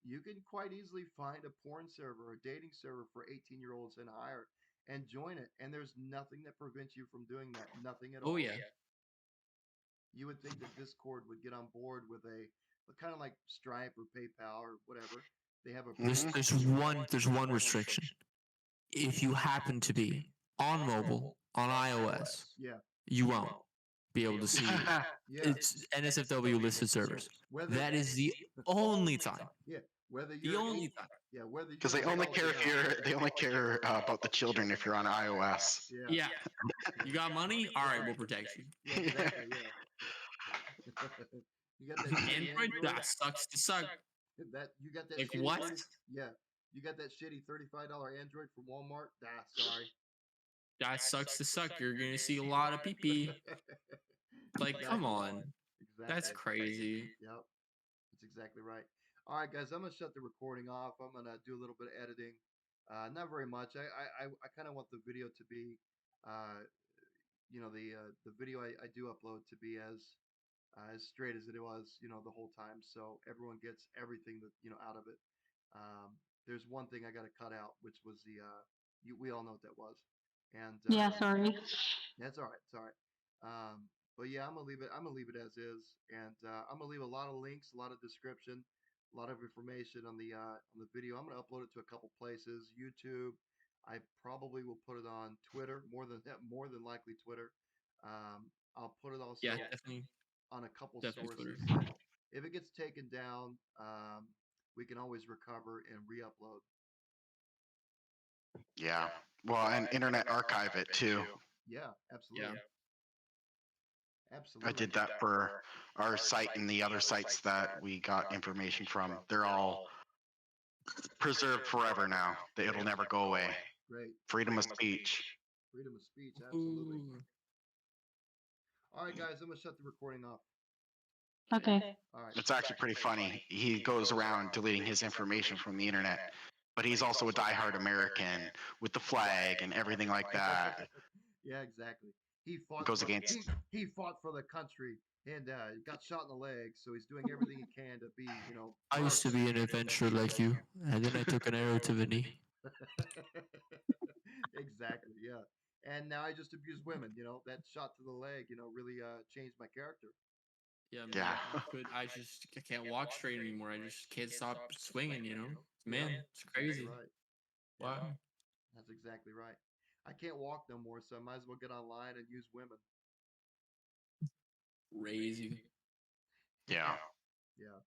You can quite easily find a porn server or dating server for 18-year-olds and higher and join it. And there's nothing that prevents you from doing that. Nothing at all. Oh yeah. You would think that Discord would get on board with a kind of like Stripe or PayPal or whatever. They have a There's one restriction. If you happen to be on mobile on iOS, yeah, you won't be able to see yeah. it's NSFW listed servers. Whether That is the only time. yeah, whether The you're only time. yeah, whether Because they only care if they only care about the children if you're on iOS. Yeah. You got money? All right, we'll protect you. Yeah, exactly, yeah. You got that shitty Android? That sucks to suck. That you got that Like shitty what? yeah. You got that shitty $35 Android from Walmart? Sorry. That sucks to suck. You're gonna see a lot of pee-pee. Like, come on. Exactly. That's crazy. Yep. That's exactly right. All right, guys, I'm gonna shut the recording off. I'm gonna do a little bit of editing. Not very much. I kind of want the video to be, the video I do upload to be as straight as it was, the whole time, so everyone gets everything that out of it. There's one thing I got to cut out, which was we all know what that was, and Yeah, sorry. that's all right. It's all right. But yeah, I'm gonna leave it. I'm gonna leave it as is, and I'm gonna leave a lot of links, a lot of description, a lot of information on the video. I'm gonna upload it to a couple places. YouTube. I probably will put it on Twitter more than likely Twitter. I'll put it also Yeah, definitely. on a couple Definitely sources. Twitter. If it gets taken down, we can always recover and re-upload. Yeah. Well, and Internet Archive it too. Yeah, absolutely. Yeah. Absolutely. I did that for our site and the other sites that we got information from. They're all preserved forever now. It'll never go away. Great. Freedom of speech. Freedom of speech, absolutely. Ooh. All right, guys, I'm gonna shut the recording off. Okay. All right. It's actually pretty funny. He goes around deleting his information from the internet, but he's also a diehard American with the flag and everything like that. Yeah, exactly. He fought. Goes against. He fought for the country and got shot in the leg, so he's doing everything he can to be, I used to be an adventurer like you, and then I took an arrow to the knee. Exactly, yeah. And now I just abuse women. That shot to the leg, really changed my character. Yeah, man. Yeah. I can't walk straight anymore. I just can't stop swinging, Man, it's crazy. Right. Wow. That's exactly right. I can't walk no more, so I might as well get online and use women. Crazy. Yeah. Yeah.